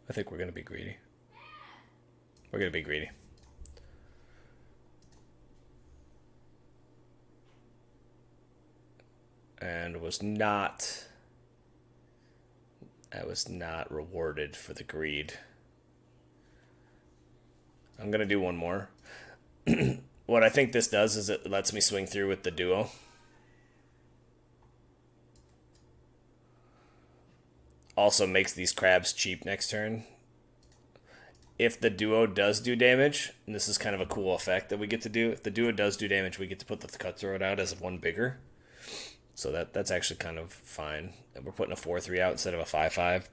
I think we're going to be greedy. We're going to be greedy. And I was not rewarded for the greed. I'm going to do one more. What I think this does is it lets me swing through with the duo. Also makes these crabs cheap next turn. If the duo does do damage, and this is kind of a cool effect that we get to do, if the duo does do damage, we get to put the cutthroat out as 1 bigger. So that's actually kind of fine. We're putting a 4/3 out instead of a 5/5.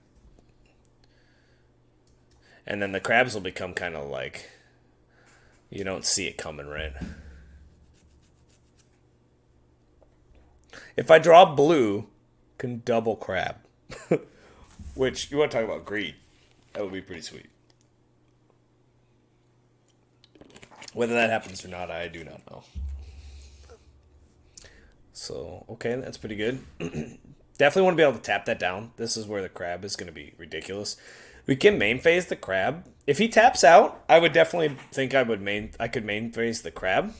And then the crabs will become kind of like, you don't see it coming, right? If I draw blue, can double crab. Which, you want to talk about greed. That would be pretty sweet. Whether that happens or not, I do not know. So, okay, that's pretty good. Definitely want to be able to tap that down. This is where the crab is going to be ridiculous. We can main phase the crab. If he taps out, I would definitely think I could main phase the crab.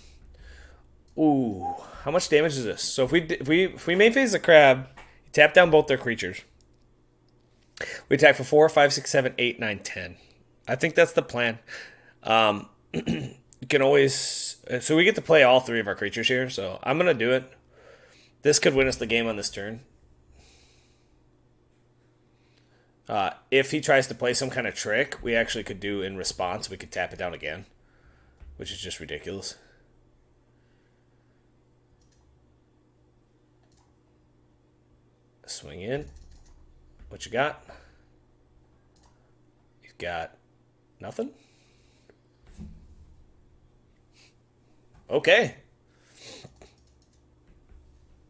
Ooh, how much damage is this? So if we main phase the crab, tap down both their creatures. We attack for 4, 5, 6, 7, 8, 9, 10. I think that's the plan. You can always... So we get to play all 3 of our creatures here, so I'm going to do it. This could win us the game on this turn. If he tries to play some kind of trick, we actually could do in response, we could tap it down again, which is just ridiculous. Swing in. What you got? You've got nothing? Okay.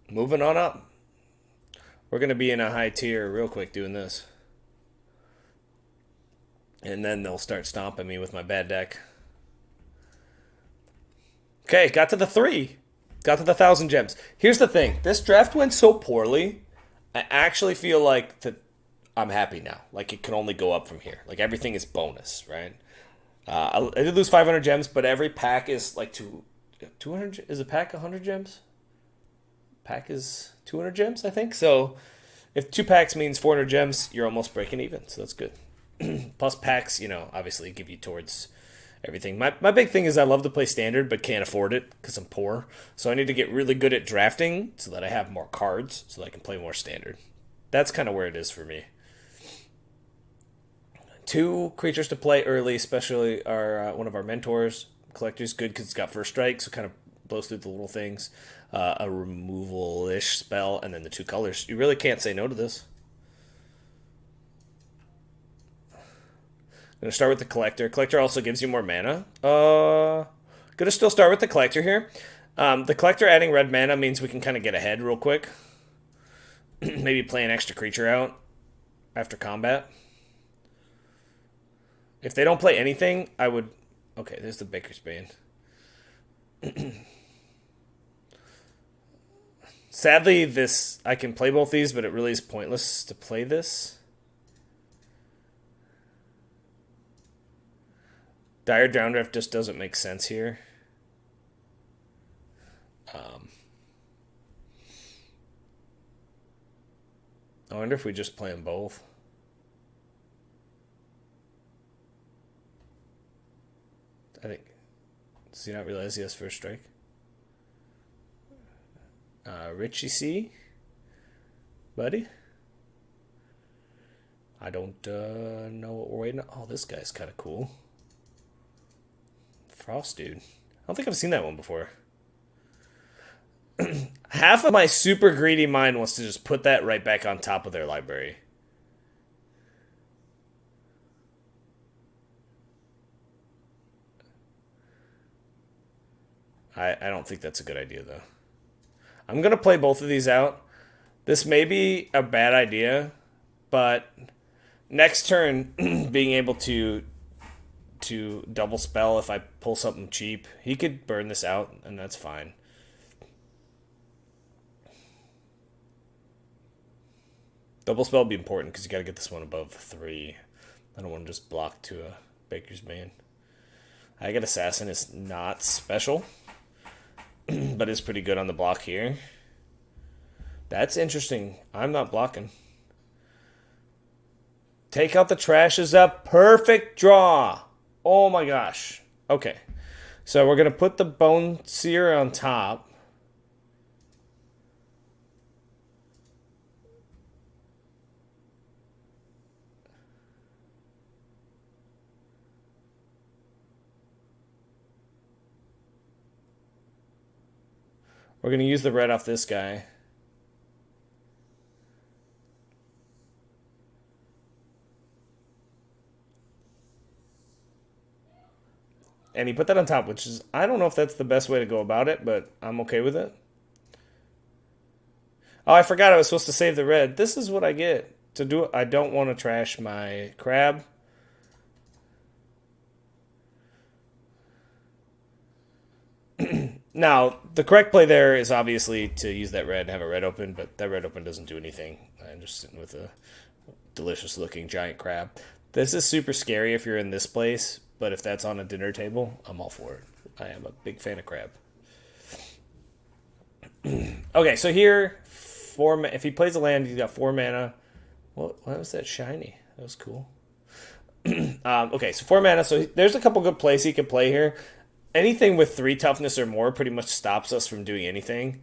Moving on up. We're going to be in a high tier real quick doing this. And then they'll start stomping me with my bad deck. Okay, got to the 3. Got to the 1,000 gems. Here's the thing. This draft went so poorly, I actually feel like that I'm happy now. Like, it can only go up from here. Like, everything is bonus, right? I did lose 500 gems, but every pack is like 200. Is a pack 100 gems? Pack is 200 gems, I think. So if 2 packs means 400 gems, you're almost breaking even. So that's good. Plus packs, obviously give you towards everything. My big thing is I love to play standard, but can't afford it because I'm poor. So I need to get really good at drafting so that I have more cards so that I can play more standard. That's kind of where it is for me. 2 creatures to play early, especially are one of our mentors. Collector's good because it's got first strike, so kind of blows through the little things. A removal-ish spell, and then the 2 colors. You really can't say no to this. I'm going to start with the Collector. Collector also gives you more mana. Going to still start with the Collector here. The Collector adding red mana means we can kind of get ahead real quick. Maybe play an extra creature out after combat. If they don't play anything, I would... Okay, there's the Baker's Bane. Sadly, I can play both these, but it really is pointless to play this. Dire Downdraft just doesn't make sense here. I wonder if we just play them both. I think. Does he not realize he has first strike? Richie C. Buddy? I don't know what we're waiting on. Oh, this guy's kind of cool. Frost Dude. I don't think I've seen that one before. Half of my super greedy mind wants to just put that right back on top of their library. I don't think that's a good idea, though. I'm going to play both of these out. This may be a bad idea, but next turn, being able to double spell if I pull something cheap, he could burn this out, and that's fine. Double spell would be important because you got to get this one above 3. I don't want to just block to a Baker's Man. I get Assassin is not special, but is pretty good on the block here. That's interesting. I'm not blocking. Take out the trash is a perfect draw. Oh my gosh. Okay. So we're going to put the Bone Seer on top. We're going to use the red off this guy. And he put that on top, which is, I don't know if that's the best way to go about it, but I'm okay with it. Oh, I forgot I was supposed to save the red. This is what I get to do. I don't want to trash my crab. Now, the correct play there is obviously to use that red and have a red open, but that red open doesn't do anything. I'm just sitting with a delicious looking giant crab. This is super scary if you're in this place, but if that's on a dinner table, I'm all for it. I am a big fan of crab. Okay, so here, if he plays a land, he's got 4 mana. What was that shiny? That was cool. Okay, so 4 mana. So there's a couple good plays he could play here. Anything with 3 toughness or more pretty much stops us from doing anything.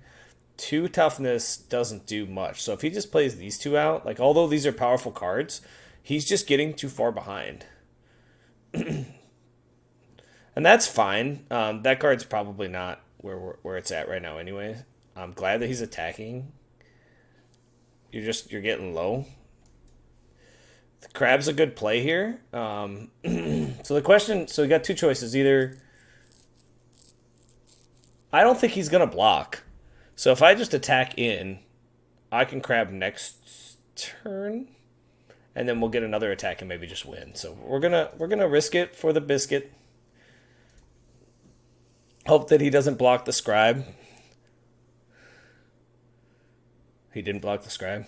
2 toughness doesn't do much. So if he just plays these 2 out, like although these are powerful cards, he's just getting too far behind. And that's fine. That card's probably not where it's at right now anyway. I'm glad that he's attacking. You're getting low. The crab's a good play here. So we got 2 choices. Either I don't think he's going to block. So if I just attack in, I can crab next turn, and then we'll get another attack and maybe just win. So we're gonna risk it for the biscuit. Hope that he doesn't block the scribe. He didn't block the scribe.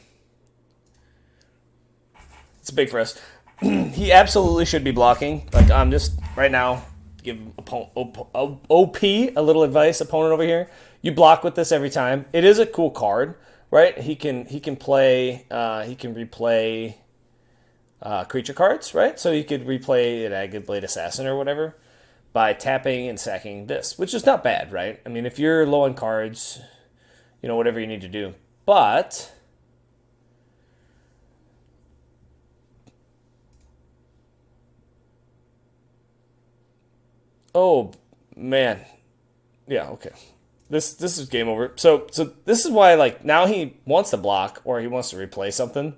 It's big for us. He absolutely should be blocking. Like I'm just right now. Give OP a little advice, opponent over here. You block with this every time. It is a cool card, right? He can replay creature cards, right? So he could replay an Agate Blade Assassin or whatever by tapping and sacking this, which is not bad, right? I mean, if you're low on cards, whatever you need to do. But oh man, yeah, okay. This is game over. So this is why now he wants to block or he wants to replay something.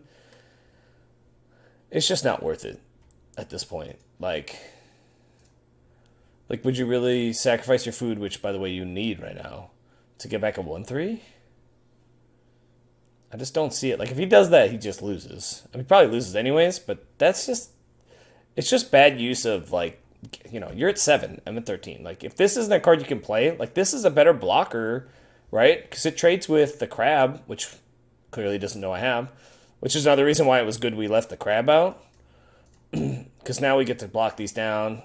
It's just not worth it at this point. Like would you really sacrifice your food, which by the way you need right now, to get back a 1/3? I just don't see it. Like if he does that, he just loses. I mean, he probably loses anyways, but it's just bad use of you're at 7, I'm at 13. Like if this isn't a card you can play, like this is a better blocker right? Because it trades with the crab, which clearly doesn't know I have, which is another reason why it was good we left the crab out. Because now we get to block these down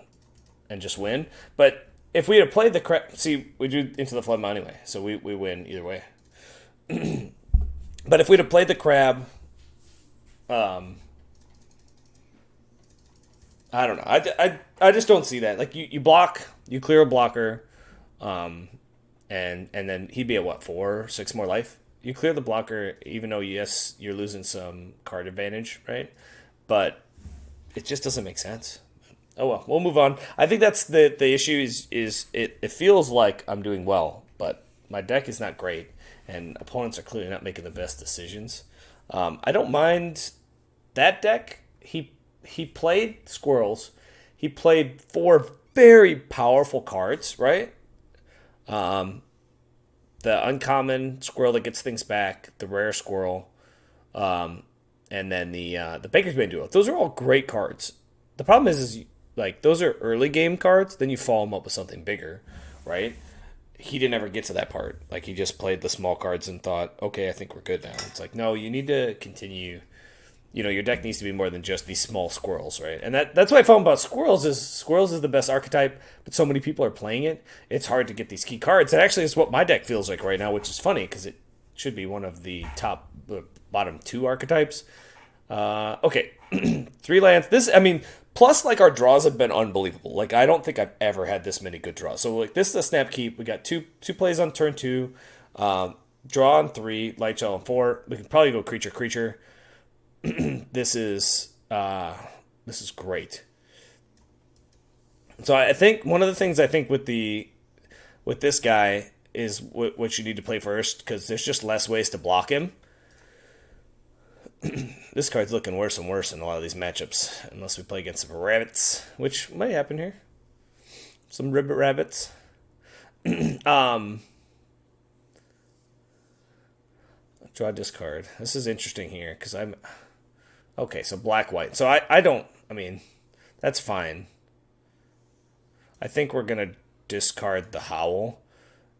and just win. But if we had played the crab, see, we drew into the flood anyway, so we win either way. But if we'd have played the crab, I don't know. I just don't see that. Like you block, you clear a blocker, and then he'd be at what, 4 or 6 more life. You clear the blocker, even though yes, you're losing some card advantage, right? But it just doesn't make sense. Oh well, we'll move on. I think that's the issue is it feels like I'm doing well, but my deck is not great, and opponents are clearly not making the best decisions. I don't mind that deck. He played squirrels. He played 4 very powerful cards, right? The uncommon squirrel that gets things back, the rare squirrel, and then the Baker's Bane Duo. Those are all great cards. The problem is like those are early game cards. Then you follow them up with something bigger, right? He didn't ever get to that part. Like he just played the small cards and thought, okay, I think we're good now. It's like no, you need to continue. You know, your deck needs to be more than just these small squirrels, right? And that's what I found about squirrels is the best archetype, but so many people are playing it. It's hard to get these key cards. And actually, it's what my deck feels like right now, which is funny because it should be one of the bottom 2 archetypes. Okay, 3 lands. This, I mean, plus like our draws have been unbelievable. Like I don't think I've ever had this many good draws. So like this is a snap keep. We got two plays on turn 2, draw on 3, light shell on 4. We can probably go creature. This is great. So I think one of the things I think with this guy is what you need to play first because there's just less ways to block him. This card's looking worse and worse in a lot of these matchups, unless we play against some rabbits, which might happen here. Some ribbit rabbits. Draw discard. This is interesting here because I'm okay. So black white. So I don't. I mean, that's fine. I think we're gonna discard the Howl.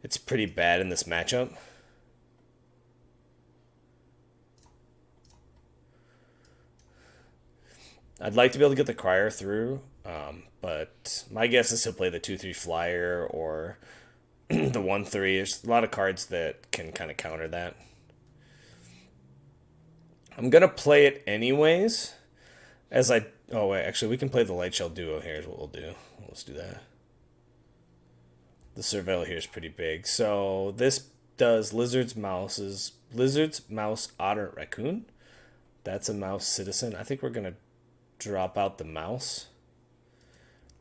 It's pretty bad in this matchup. I'd like to be able to get the Crier through, but my guess is he'll play the 2/3 flyer or the 1/3. There's a lot of cards that can kind of counter that. I'm gonna play it anyways. Oh wait, actually we can play the Light Shell Duo. Here's what we'll do. Let's do that. The Surveil here is pretty big. So this does Lizards, Mouse, Otter, Raccoon. That's a Mouse Citizen. I think we're gonna drop out the Mouse,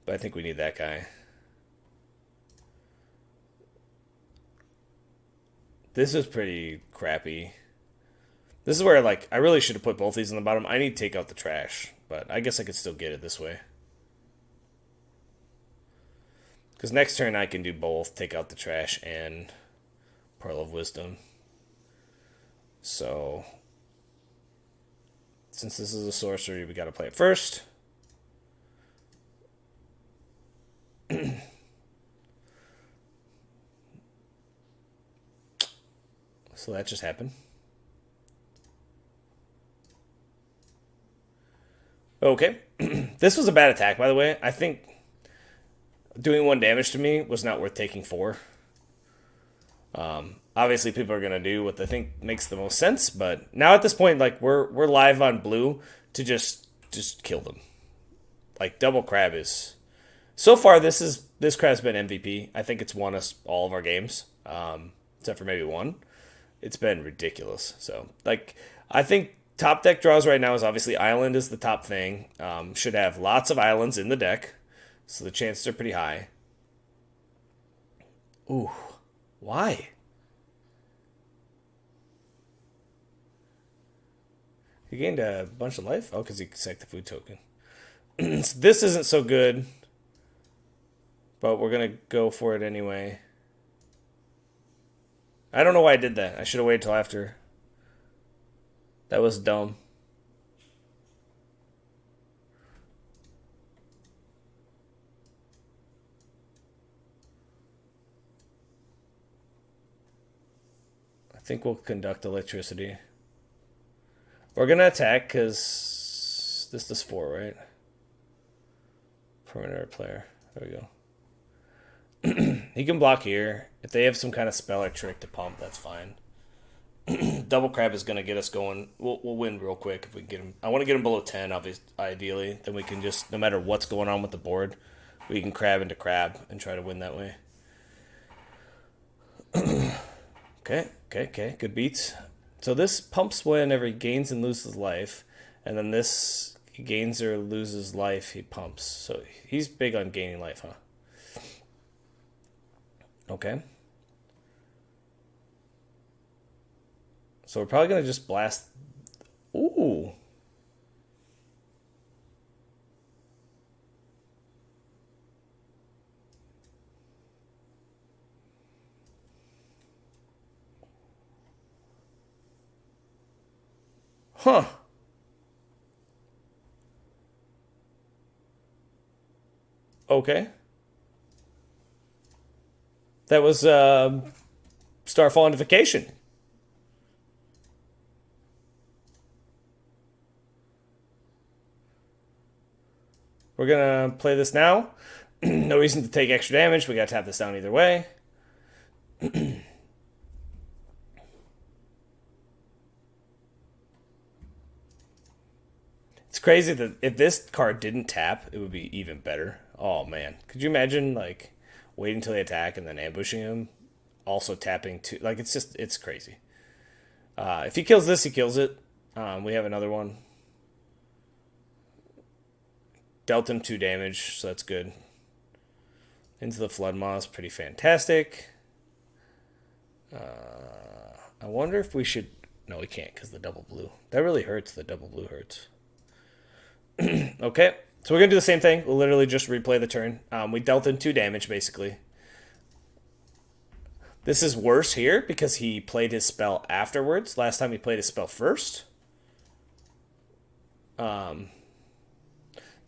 but I think we need that guy. This is pretty crappy. This is where, like, I really should have put both these in the bottom. I need to take out the trash, but I guess I could still get it this way. Because next turn I can do both, take out the trash and Pearl of Wisdom. So, since this is a sorcery, we got to play it first. So that just happened. Okay. This was a bad attack, by the way. I think doing 1 damage to me was not worth taking 4. Obviously, people are going to do what they think makes the most sense, but now at this point, like, we're live on blue to just kill them. Like, double crab is... So far, this crab's been MVP. I think it's won us all of our games, except for maybe 1. It's been ridiculous. So, like, I think top deck draws right now is obviously Island is the top thing. Should have lots of islands in the deck, so the chances are pretty high. Ooh, why? He gained a bunch of life? Oh, because he sacked the food token. So this isn't so good, but we're going to go for it anyway. I don't know why I did that. I should have waited till after. That was dumb. think we'll conduct electricity. We're gonna attack because this is 4, right? Perimeter player. There we go. He can block here. If they have some kind of spell or trick to pump, that's fine. Double crab is gonna get us going. We'll win real quick if we can get him. I want to get him below 10, obviously, ideally. Then we can just, no matter what's going on with the board, we can crab into crab and try to win that way. Okay. Good beats. So this pumps whenever he gains and loses life. And then this, he gains or loses life, he pumps. So he's big on gaining life, huh? Okay. So we're probably going to just blast. Ooh. Huh. Okay. That was Starfall Invocation. We're going to play this now. No reason to take extra damage. We got to tap this down either way. It's crazy that if this card didn't tap, it would be even better. Oh, man. Could you imagine, like, waiting until they attack and then ambushing him? Also tapping two. Like, it's crazy. If he kills this, he kills it. We have another one. Dealt him 2 damage, so that's good. Into the Flood Moss, pretty fantastic. I wonder if we should... No, we can't because the double blue. That really hurts. The double blue hurts. Okay, so we're going to do the same thing. We'll literally just replay the turn. We dealt him 2 damage, basically. This is worse here because he played his spell afterwards. Last time he played his spell first.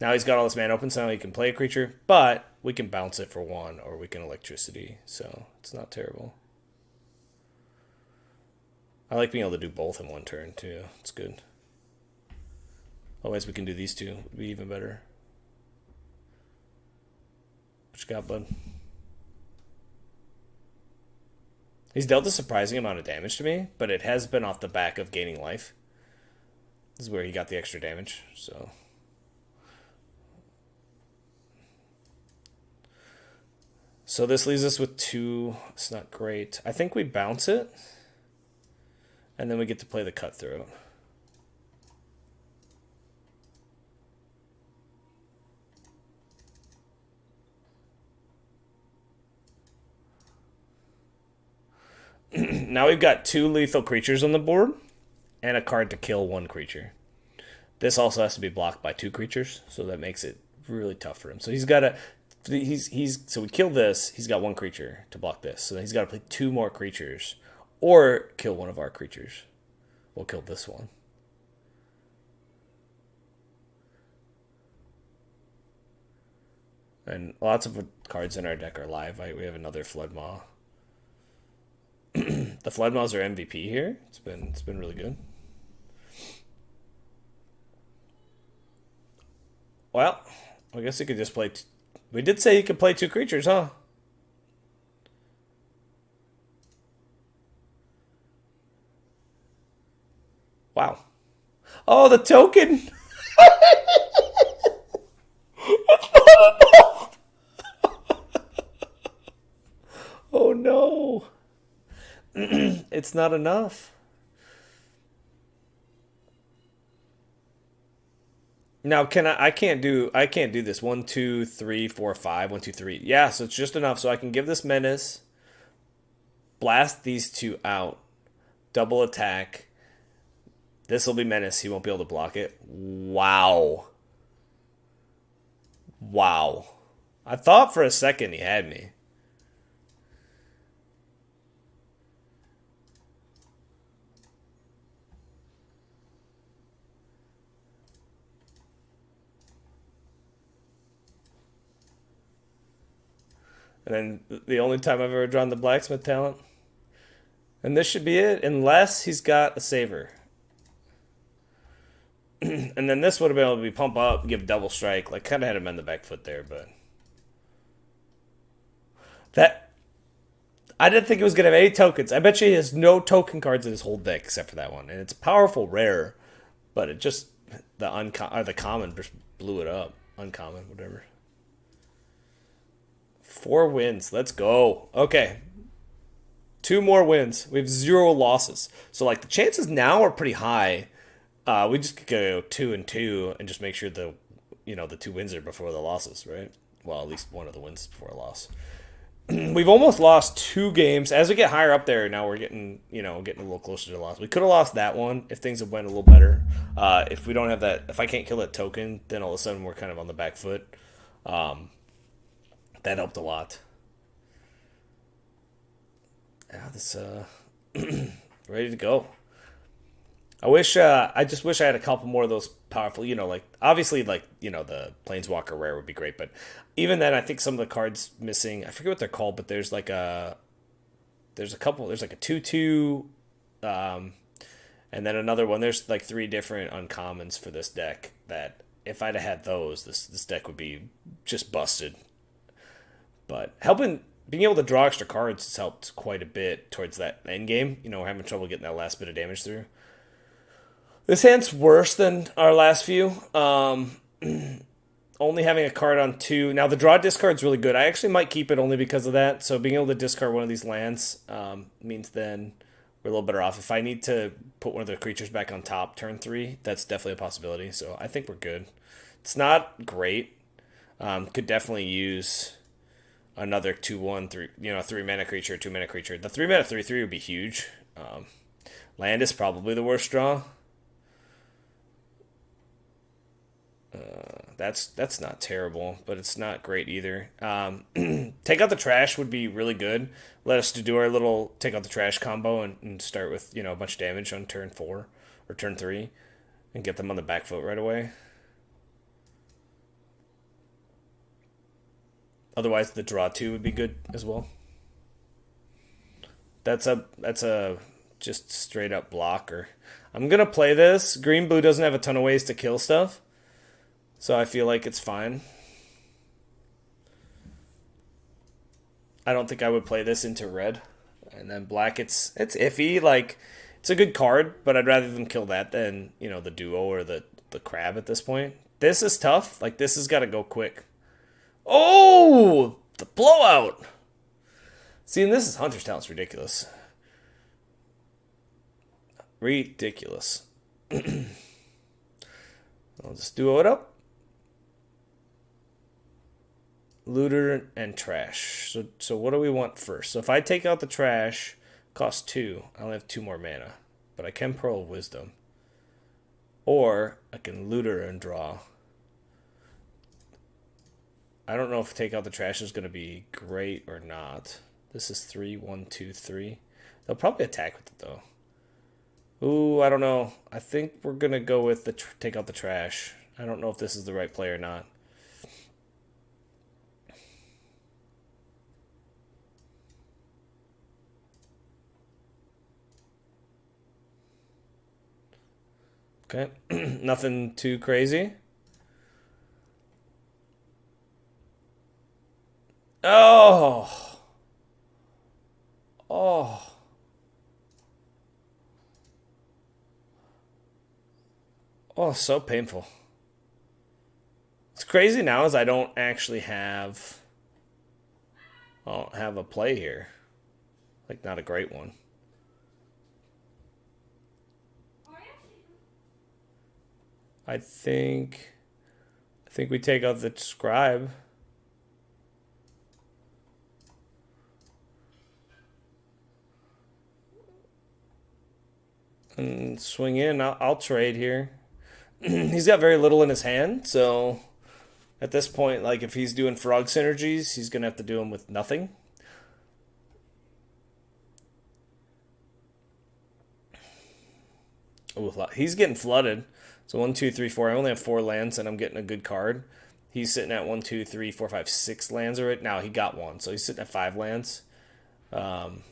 Now he's got all this mana open, so now he can play a creature. But we can bounce it for 1, or we can electricity. So it's not terrible. I like being able to do both in 1 turn, too. It's good. Otherwise, we can do these 2. Would be even better. What you got, bud? He's dealt a surprising amount of damage to me, but it has been off the back of gaining life. This is where he got the extra damage, so... So this leaves us with 2. It's not great. I think we bounce it. And then we get to play the Cutthroat. Now we've got 2 lethal creatures on the board. And a card to kill 1 creature. This also has to be blocked by 2 creatures. So that makes it really tough for him. So he's got to... So we kill this. He's got 1 creature to block this. So he's got to play 2 more creatures, or kill one of our creatures. We'll kill this one. And lots of cards in our deck are live. We have another Flood Maw. The Flood Maws are MVP here. It's been really good. Well, I guess he could just play. We did say he could play 2 creatures, huh? Wow. Oh, the token! Oh no. It's not enough. Now I can't do this 1, 2, 3, 4, 5, 1, 2, 3. Yeah, so it's just enough. So I can give this menace, blast these 2 out, double attack. This will be menace. He won't be able to block it. Wow. Wow. I thought for a second he had me. And then the only time I've ever drawn the blacksmith talent. And this should be it, unless he's got a saver. And then this would have been able to be pump up, give double strike. Like, kind of had him on the back foot there, but that I didn't think he was gonna have any tokens. I bet you he has no token cards in his whole deck except for that one, and it's powerful, rare, but it just the common just blew it up. Uncommon, whatever. 4 wins. Let's go. Okay, 2 more wins. We have 0 losses. So like the chances now are pretty high. We just could go 2-2 and just make sure the 2 wins are before the losses, right? Well, at least one of the wins before a loss. We've almost lost 2 games. As we get higher up there, now we're getting a little closer to the loss. We could have lost that one if things have went a little better. If we don't have that, if I can't kill that token, then all of a sudden we're kind of on the back foot. Um, that helped a lot. Yeah, this ready to go. I just wish I had a couple more of those powerful, like obviously like, the Planeswalker rare would be great, but even then I think some of the cards missing, I forget what they're called, but there's like a 2/2 um and then another one. There's like 3 different uncommons for this deck that if I'd have had those, this deck would be just busted. But helping being able to draw extra cards has helped quite a bit towards that end game. We're having trouble getting that last bit of damage through. This hand's worse than our last few. Only having a card on 2. Now, the draw discard's really good. I actually might keep it only because of that. So being able to discard one of these lands means then we're a little better off. If I need to put one of the creatures back on top turn 3, that's definitely a possibility. So I think we're good. It's not great. Could definitely use another 2/1, 3, 3 mana creature, 2 mana creature. The 3 mana 3/3 would be huge. Land is probably the worst draw. That's not terrible, but it's not great either. Take out the trash would be really good. Let us to do our little take out the trash combo and start with a bunch of damage on turn 4 or turn 3, and get them on the back foot right away. Otherwise, the draw 2 would be good as well. That's a just straight up blocker. I'm gonna play this. Green blue doesn't have a ton of ways to kill stuff, so I feel like it's fine. I don't think I would play this into red. And then black, it's iffy. Like, it's a good card, but I'd rather them kill that than the duo or the crab at this point. This is tough. Like, this has got to go quick. Oh, the blowout. See, and this is Hunter's Talent's ridiculous. Ridiculous. I'll just duo it up. Looter and trash. So what do we want first? So if I take out the trash, cost 2. I only have 2 more mana, but I can Pearl of Wisdom, or I can looter and draw. I don't know if take out the trash is going to be great or not. This is 3, 1, 2, 3. They'll probably attack with it though. Ooh, I don't know. I think we're going to go with the take out the trash. I don't know if this is the right play or not. Okay, nothing too crazy. Oh, oh, oh, so painful. What's crazy now is I don't actually have a play here. Like, not a great one. I think we take out the scribe. And swing in. I'll trade here. He's got very little in his hand, so at this point, like, if he's doing frog synergies, he's gonna have to do them with nothing. Ooh, he's getting flooded. So 1, 2, 3, 4. I only have 4 lands, and I'm getting a good card. He's sitting at 1, 2, 3, 4, 5, 6 lands right now. He got one, so he's sitting at 5 lands. Um,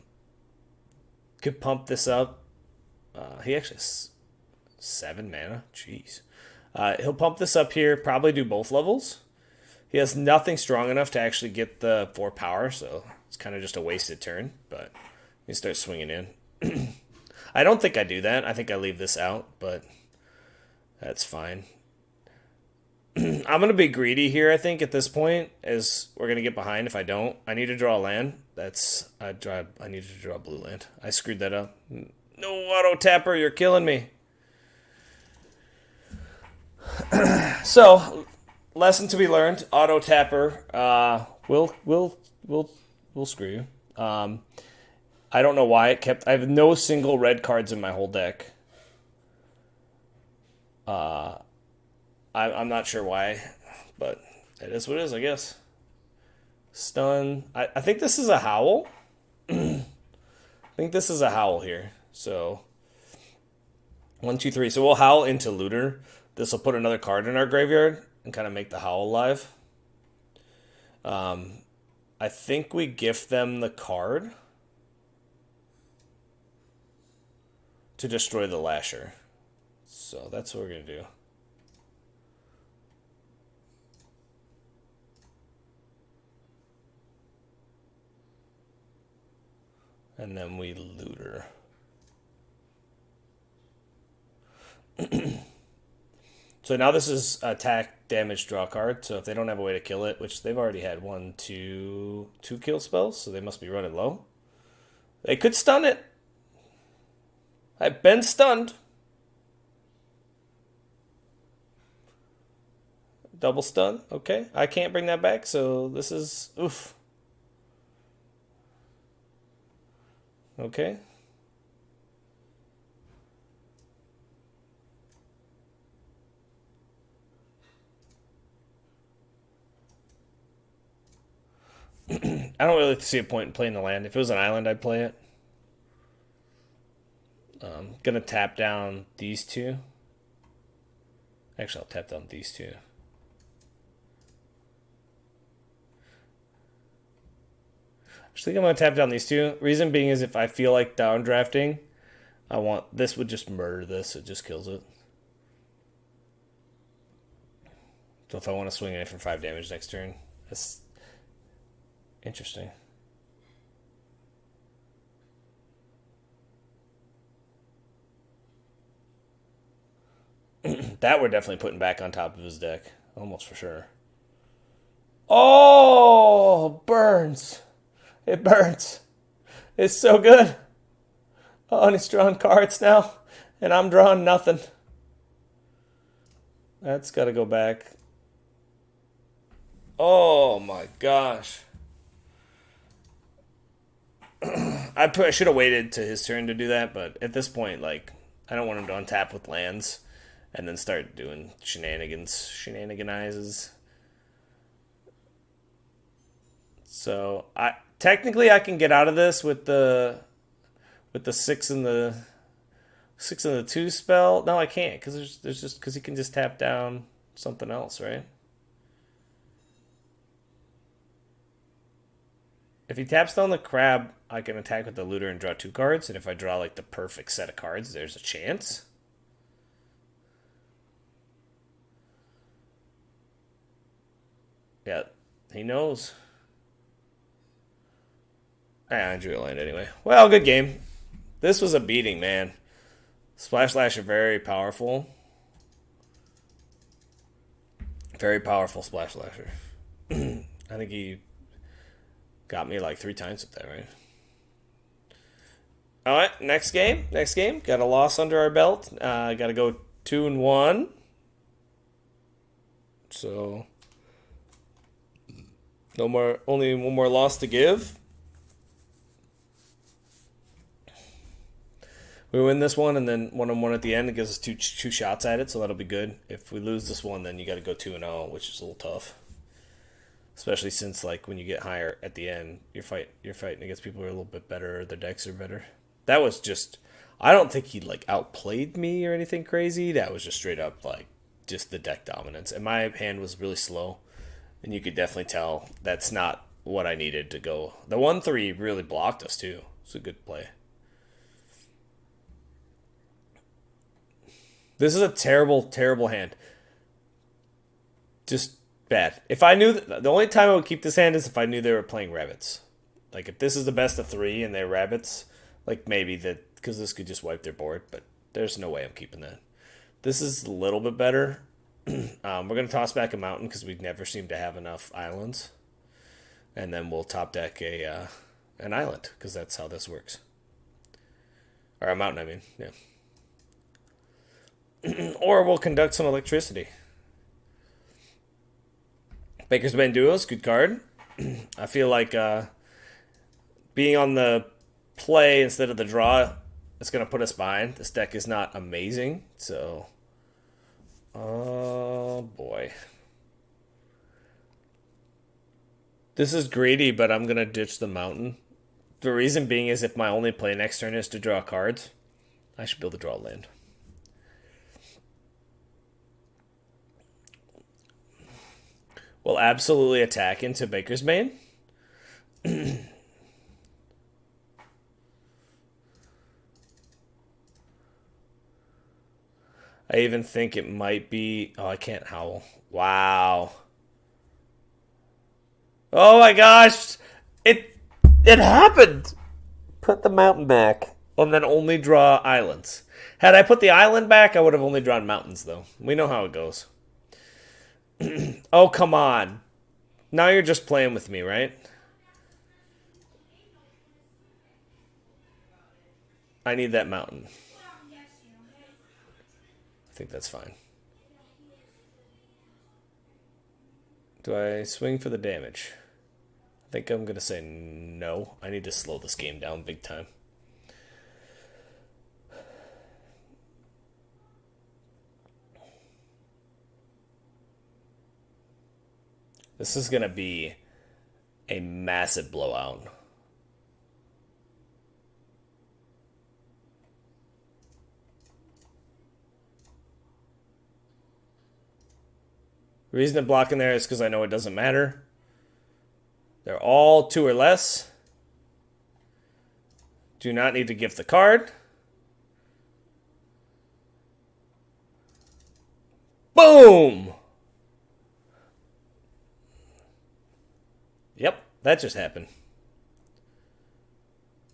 Could pump this up. He actually has 7 mana. Jeez. He'll pump this up here. Probably do both levels. He has nothing strong enough to actually get the 4 power, so it's kind of just a wasted turn. But he starts swinging in. I don't think I do that. I think I leave this out, but that's fine. I'm going to be greedy here, I think, at this point, as we're going to get behind if I don't. I need to draw a land. I needed to draw a blue land. I screwed that up. No auto tapper, you're killing me. So, lesson to be learned: auto tapper will screw you. I don't know why it kept. I have no single red cards in my whole deck. I'm not sure why, but it is what it is, I guess. Stun. I think this is a howl. I think this is a howl here. So 1, 2, 3. So we'll howl into looter. This will put another card in our graveyard and kind of make the howl alive. I think we gift them the card to destroy the Lasher. So that's what we're gonna do. And then we looter. So now this is attack, damage, draw card. So if they don't have a way to kill it, which they've already had 1, 2 kill spells, so they must be running low. They could stun it. I've been stunned. Double stun. Okay. I can't bring that back, so this is... Oof. Okay. I don't really see a point in playing the land. If it was an island, I'd play it. Gonna tap down these 2. Actually, I'll tap down these 2. I think I'm going to tap down these 2. Reason being is if I feel like down drafting, I want... This would just murder this. It just kills it. So if I want to swing it for 5 damage next turn, that's interesting. That we're definitely putting back on top of his deck. Almost for sure. Oh, burns. It burns. It's so good. Oh, and he's drawing cards now, and I'm drawing nothing. That's got to go back. Oh my gosh. I should have waited to his turn to do that, but at this point, like, I don't want him to untap with lands and then start doing shenaniganizes. So technically I can get out of this with the 6 and the 2 spell. No, I can't because there's just because he can just tap down something else, right? If he taps down the crab, I can attack with the looter and draw 2 cards. And if I draw like the perfect set of cards, there's a chance. Yeah, he knows. I drew a land anyway. Well, good game. This was a beating, man. Splash Lash are very powerful. Very powerful Splash Lasher. I think he got me like 3 times with that, right? All right, next game. Got a loss under our belt. Got to go 2-1. So no more. Only one more loss to give. We win this one, and then 1-1 at the end. It gives us two shots at it, so that'll be good. If we lose this one, then you got to go 2-0, which is a little tough. Especially since, like, when you get higher at the end, you're fighting against people who are a little bit better, their decks are better. That was just... I don't think he, like, outplayed me or anything crazy. That was just straight up, like, just the deck dominance. And my hand was really slow, and you could definitely tell that's not what I needed to go. The 1-3 really blocked us, too. It's a good play. This is a terrible, terrible hand. Just bad. If I knew the only time I would keep this hand is if I knew they were playing rabbits. Like if this is the best of three and they're rabbits, like maybe that because this could just wipe their board. But there's no way I'm keeping that. This is a little bit better. We're gonna toss back a mountain because we never seem to have enough islands, and then we'll top deck a an island because that's how this works. Or a mountain, I mean, yeah. Or we'll conduct some electricity. Baker's Bane Duos, good card. I feel like being on the play instead of the draw is going to put us behind. This deck is not amazing, so... Oh, boy. This is greedy, but I'm going to ditch the mountain. The reason being is if my only play next turn is to draw cards, I should be able to draw land. We'll absolutely attack into Baker's Bane. I even think it might be... Oh, I can't howl. Wow. Oh my gosh! It happened! Put the mountain back. And then only draw islands. Had I put the island back, I would have only drawn mountains, though. We know how it goes. Oh, come on. Now you're just playing with me, right? I need that mountain. I think that's fine. Do I swing for the damage? I think I'm going to say no. I need to slow this game down big time. This is going to be a massive blowout. The reason I'm blocking there is because I know it doesn't matter. They're all 2 or less. Do not need to gift the card. Boom! Yep, that just happened.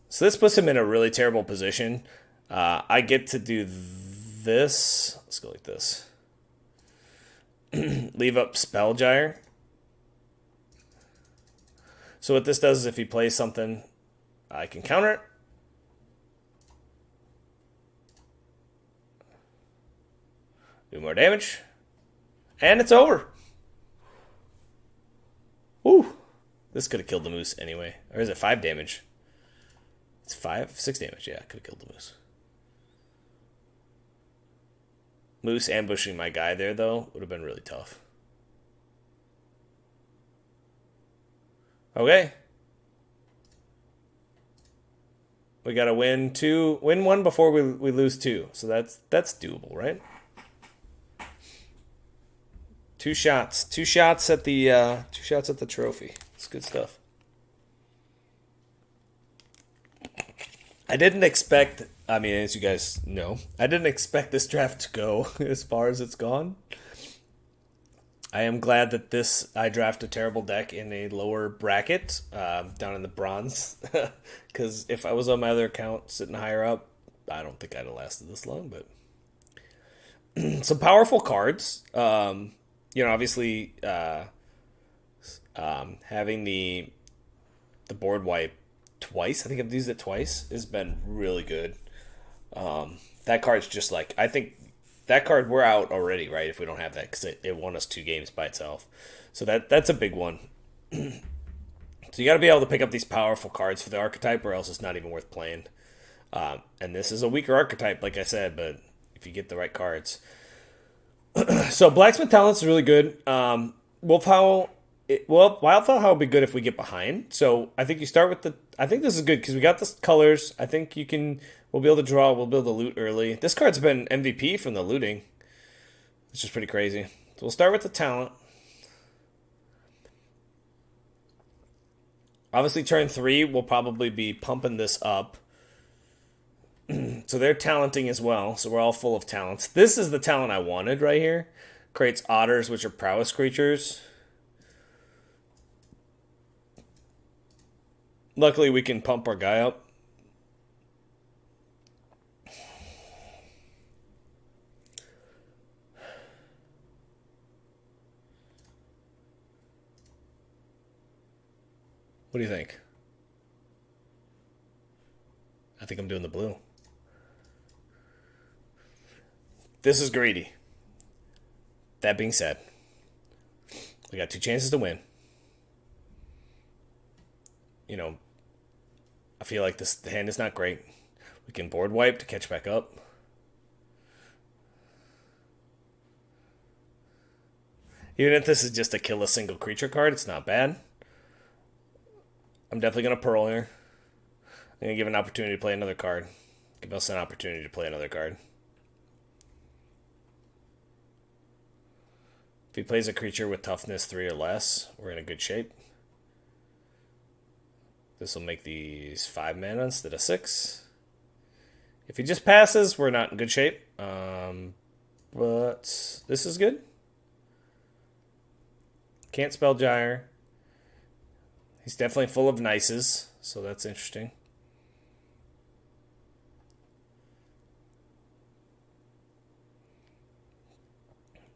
So this puts him in a really terrible position. I get to do this. Let's go like this. Leave up Spellgyre. So what this does is if he plays something, I can counter it. Do more damage. And it's over. Woo. This could have killed the moose anyway. Or is it 5 damage? It's 6 damage. Yeah, could have killed the moose. Moose ambushing my guy there, though, would have been really tough. Okay. We gotta win 1 before we lose 2. So that's doable, right? 2 shots. 2 shots at the trophy. It's good stuff. I didn't expect, I mean, as you guys know, I didn't expect this draft to go as far as it's gone. I am glad that I draft a terrible deck in a lower bracket, down in the bronze. Because if I was on my other account sitting higher up, I don't think I'd have lasted this long. But some powerful cards. Obviously, having the board wipe twice, I think I've used it twice, has been really good. That card's just like, I think that card, we're out already, right, if we don't have that, because it won us 2 games by itself. So that's a big one. So you got to be able to pick up these powerful cards for the archetype, or else it's not even worth playing. And this is a weaker archetype, like I said, but if you get the right cards. So Blacksmith Talents is really good. Wildfowl will be good if we get behind. So I think you start with I think this is good because we got the colors. I think we'll be able to draw. We'll be able to loot early. This card's been MVP from the looting. It's just pretty crazy. So we'll start with the talent. Obviously, turn 3, we'll probably be pumping this up. So they're talenting as well. So we're all full of talents. This is the talent I wanted right here. Creates otters, which are prowess creatures. Luckily, we can pump our guy up. What do you think? I think I'm doing the blue. This is greedy. That being said, we got 2 chances to win. You know, I feel like the hand is not great. We can board wipe to catch back up. Even if this is just to kill a single creature card, it's not bad. I'm definitely going to Pearl here. I'm going to give an opportunity to play another card. Give us an opportunity to play another card. If he plays a creature with toughness 3 or less, we're in a good shape. This will make these 5 mana instead of 6. If he just passes, we're not in good shape. But this is good. Can't spell Gyre. He's definitely full of nices, so that's interesting.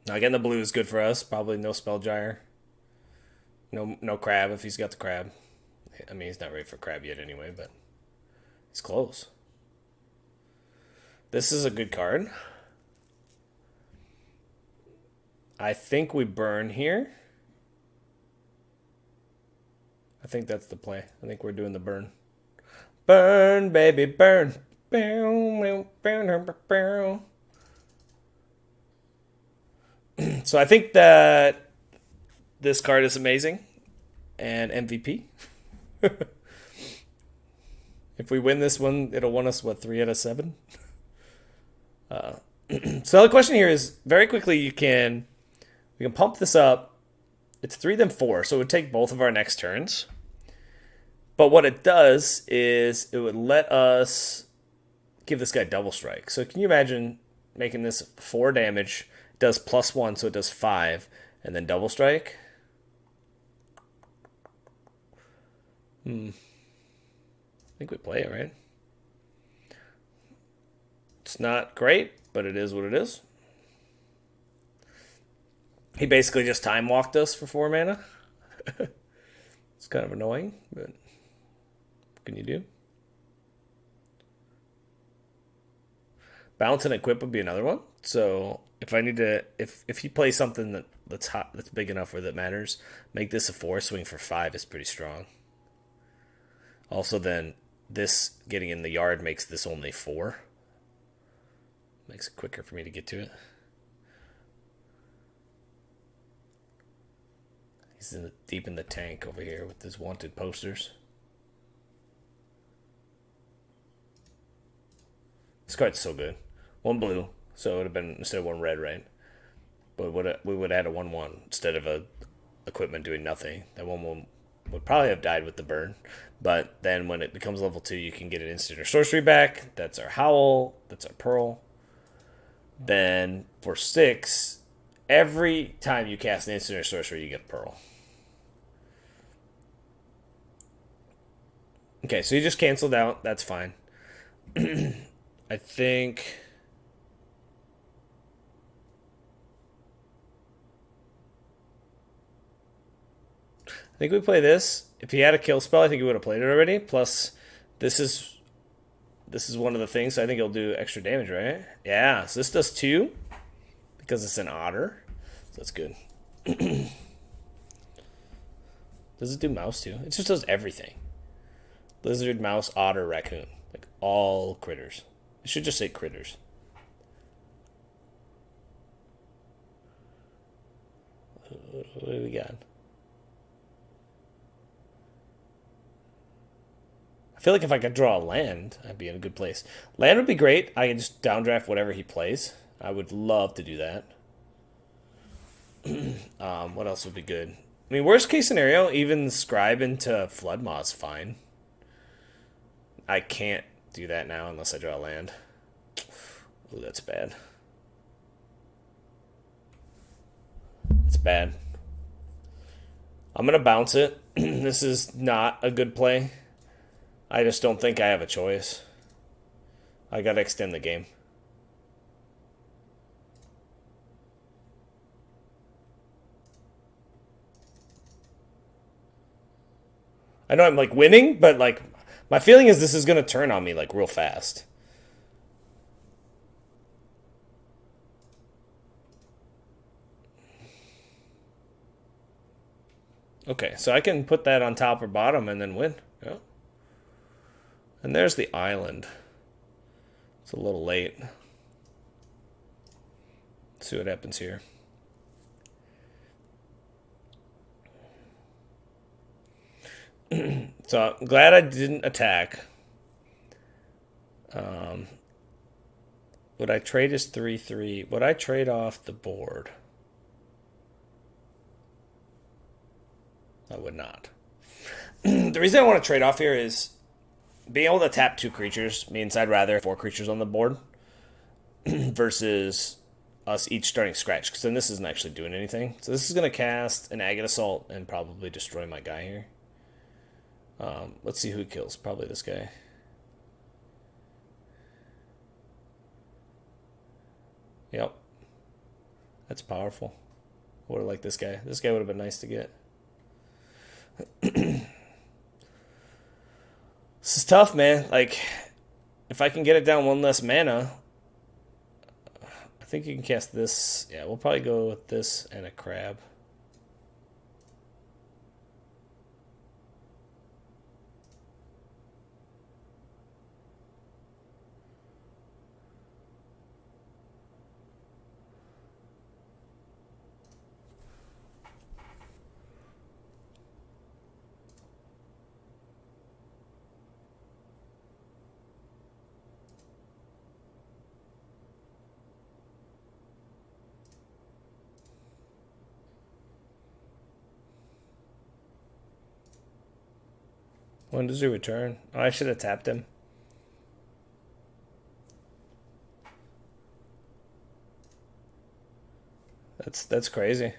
Now again, the blue is good for us. Probably no spell Gyre. No crab if he's got the crab. I mean, he's not ready for crab yet anyway, but he's close. This is a good card. I think we burn here. I think that's the play. I think we're doing the burn. Burn, baby, burn. So I think that this card is amazing and MVP. If we win this one, it'll win us, what, 3 out of 7? So the question here is, very quickly, we can pump this up. It's 3 then 4, so it would take both of our next turns. But what it does is it would let us give this guy double strike. So can you imagine making this 4 damage? It does +1, so it does 5, and then double strike. I think we play it, right? It's not great, but it is what it is. He basically just time walked us for 4 mana. It's kind of annoying, but what can you do? Bounce and equip would be another one. So if I need to, if he plays something that's hot, that's big enough or that matters, make this a 4, swing for 5 is pretty strong. Also, then this getting in the yard makes this only 4. Makes it quicker for me to get to it. He's deep in the tank over here with his wanted posters. This card's so good. 1 blue, so it would have been instead of 1 red, right? But we would have had a 1/1 instead of a equipment doing nothing. That 1/1 would probably have died with the burn. But then when it becomes level 2, you can get an instant or sorcery back. That's our Howl. That's our Pearl. Then for 6, every time you cast an instant or sorcery, you get a Pearl. Okay, so you just canceled out. That's fine. I think... we play this. If he had a kill spell, I think he would have played it already. Plus, this is one of the things, so I think he'll do extra damage, right? Yeah, so this does 2 because it's an otter. So that's good. Does it do mouse too? It just does everything. Lizard, mouse, otter, raccoon. Like all critters. It should just say critters. What do we got? I feel like if I could draw a land, I'd be in a good place. Land would be great. I can just downdraft whatever he plays. I would love to do that. What else would be good? I mean, worst case scenario, even Scribe into Floodmaw is fine. I can't do that now unless I draw land. Ooh, that's bad. It's bad. I'm going to bounce it. This is not a good play. I just don't think I have a choice. I got to extend the game. I know I'm like winning, but like my feeling is this is going to turn on me like real fast. Okay, so I can put that on top or bottom and then win. Yeah. And there's the island. It's a little late. Let's see what happens here. So I'm glad I didn't attack. Would I trade his 3/3? Would I trade off the board? I would not. The reason I want to trade off here is being able to tap 2 creatures means I'd rather have 4 creatures on the board versus us each starting scratch, because then this isn't actually doing anything. So this is going to cast an Agate Assault and probably destroy my guy here. Let's see who kills. Probably this guy. Yep. That's powerful. I would have liked this guy. This guy would have been nice to get. This is tough, man. Like, if I can get it down 1 less mana, I think you can cast this. Yeah, we'll probably go with this and a crab. When does he return? Oh, I should have tapped him. That's crazy.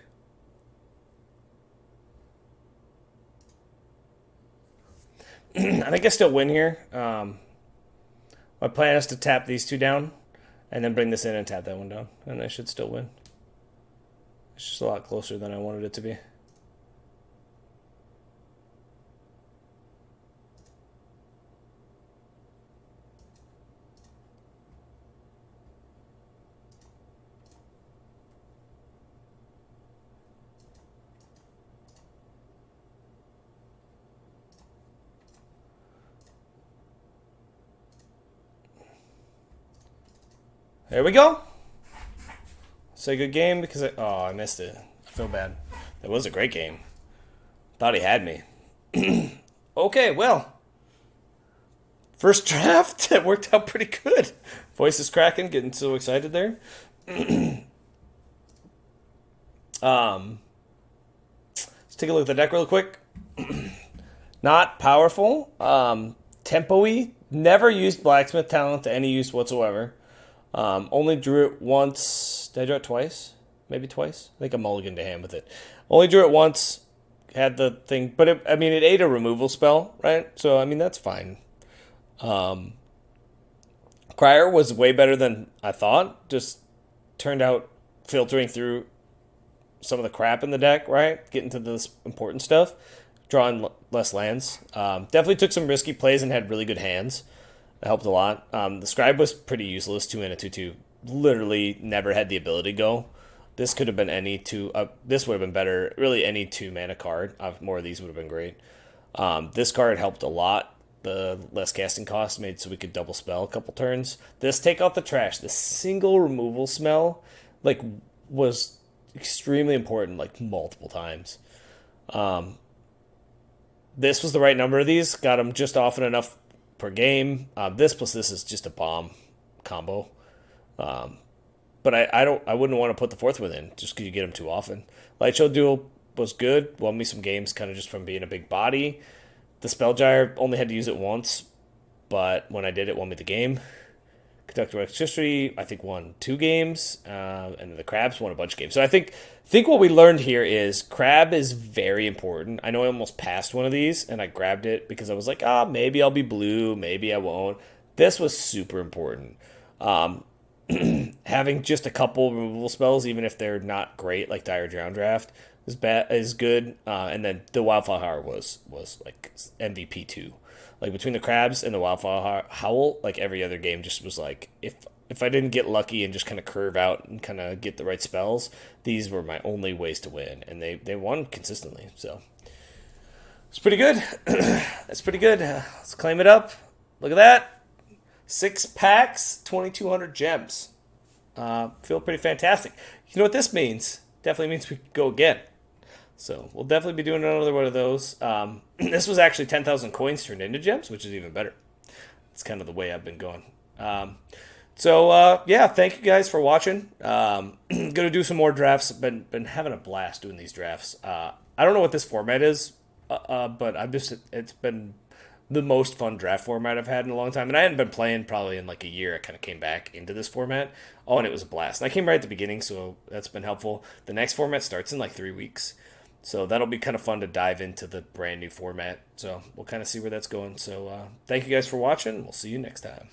I think I still win here. My plan is to tap these 2 down and then bring this in and tap that one down. And I should still win. It's just a lot closer than I wanted it to be. There we go. Say good game because I missed it. I feel bad. That was a great game. Thought he had me. Okay, well. First draft, that worked out pretty good. Voice is cracking, getting so excited there. Let's take a look at the deck real quick. Not powerful. Tempo-y. Never used Blacksmith Talent to any use whatsoever. Only drew it once. Did I draw it twice? Maybe twice? I think I mulliganed to hand with it. Only drew it once. Had the thing. But, it ate a removal spell, right? So, that's fine. Crier was way better than I thought. Just turned out filtering through some of the crap in the deck, right? Getting to this important stuff. Drawing less lands. Definitely took some risky plays and had really good hands. That helped a lot. The Scribe was pretty useless. 2 mana, 2/2. Literally never had the ability to go. This could have been any 2. This would have been better. Really, any 2 mana card. More of these would have been great. This card helped a lot. The less casting cost made so we could double spell a couple turns. This take out the trash. The single removal smell, was extremely important, multiple times. This was the right number of these. Got them just often enough per game. This plus this is just a bomb combo. But I wouldn't want to put the 4th one in just because you get them too often. Lightshow Duel was good. Won me some games kind of just from being a big body. The Spellgyre only had to use it once. but when I did, it won me the game. Conductor Electricity, I think, won 2 games, and the Crabs won a bunch of games. So I think what we learned here is Crab is very important. I know I almost passed one of these, and I grabbed it because I was like, maybe I'll be blue, maybe I won't. This was super important. Um, Having just a couple removal spells, even if they're not great, like Dire Drown Draft, is good. And then the Wildfire was like MVP 2. Like between the Crabs and the Wildfire Howl, like every other game just was like if I didn't get lucky and just kind of curve out and kind of get the right spells, these were my only ways to win, and they won consistently. So it's pretty good. That's pretty good. Let's claim it up. Look at that. 6 packs, 2,200 gems. Feel pretty fantastic. You know what this means? Definitely means we can go again. So we'll definitely be doing another one of those. This was actually 10,000 coins turned into gems, which is even better. It's kind of the way I've been going. Yeah, thank you guys for watching. Gonna do some more drafts. Been having a blast doing these drafts. I don't know what this format is, but it's been the most fun draft format I've had in a long time. And I hadn't been playing probably in like a year. I kind of came back into this format. Oh, and it was a blast. And I came right at the beginning, so that's been helpful. The next format starts in like 3 weeks. So that'll be kind of fun to dive into the brand new format. So we'll kind of see where that's going. So thank you guys for watching. We'll see you next time.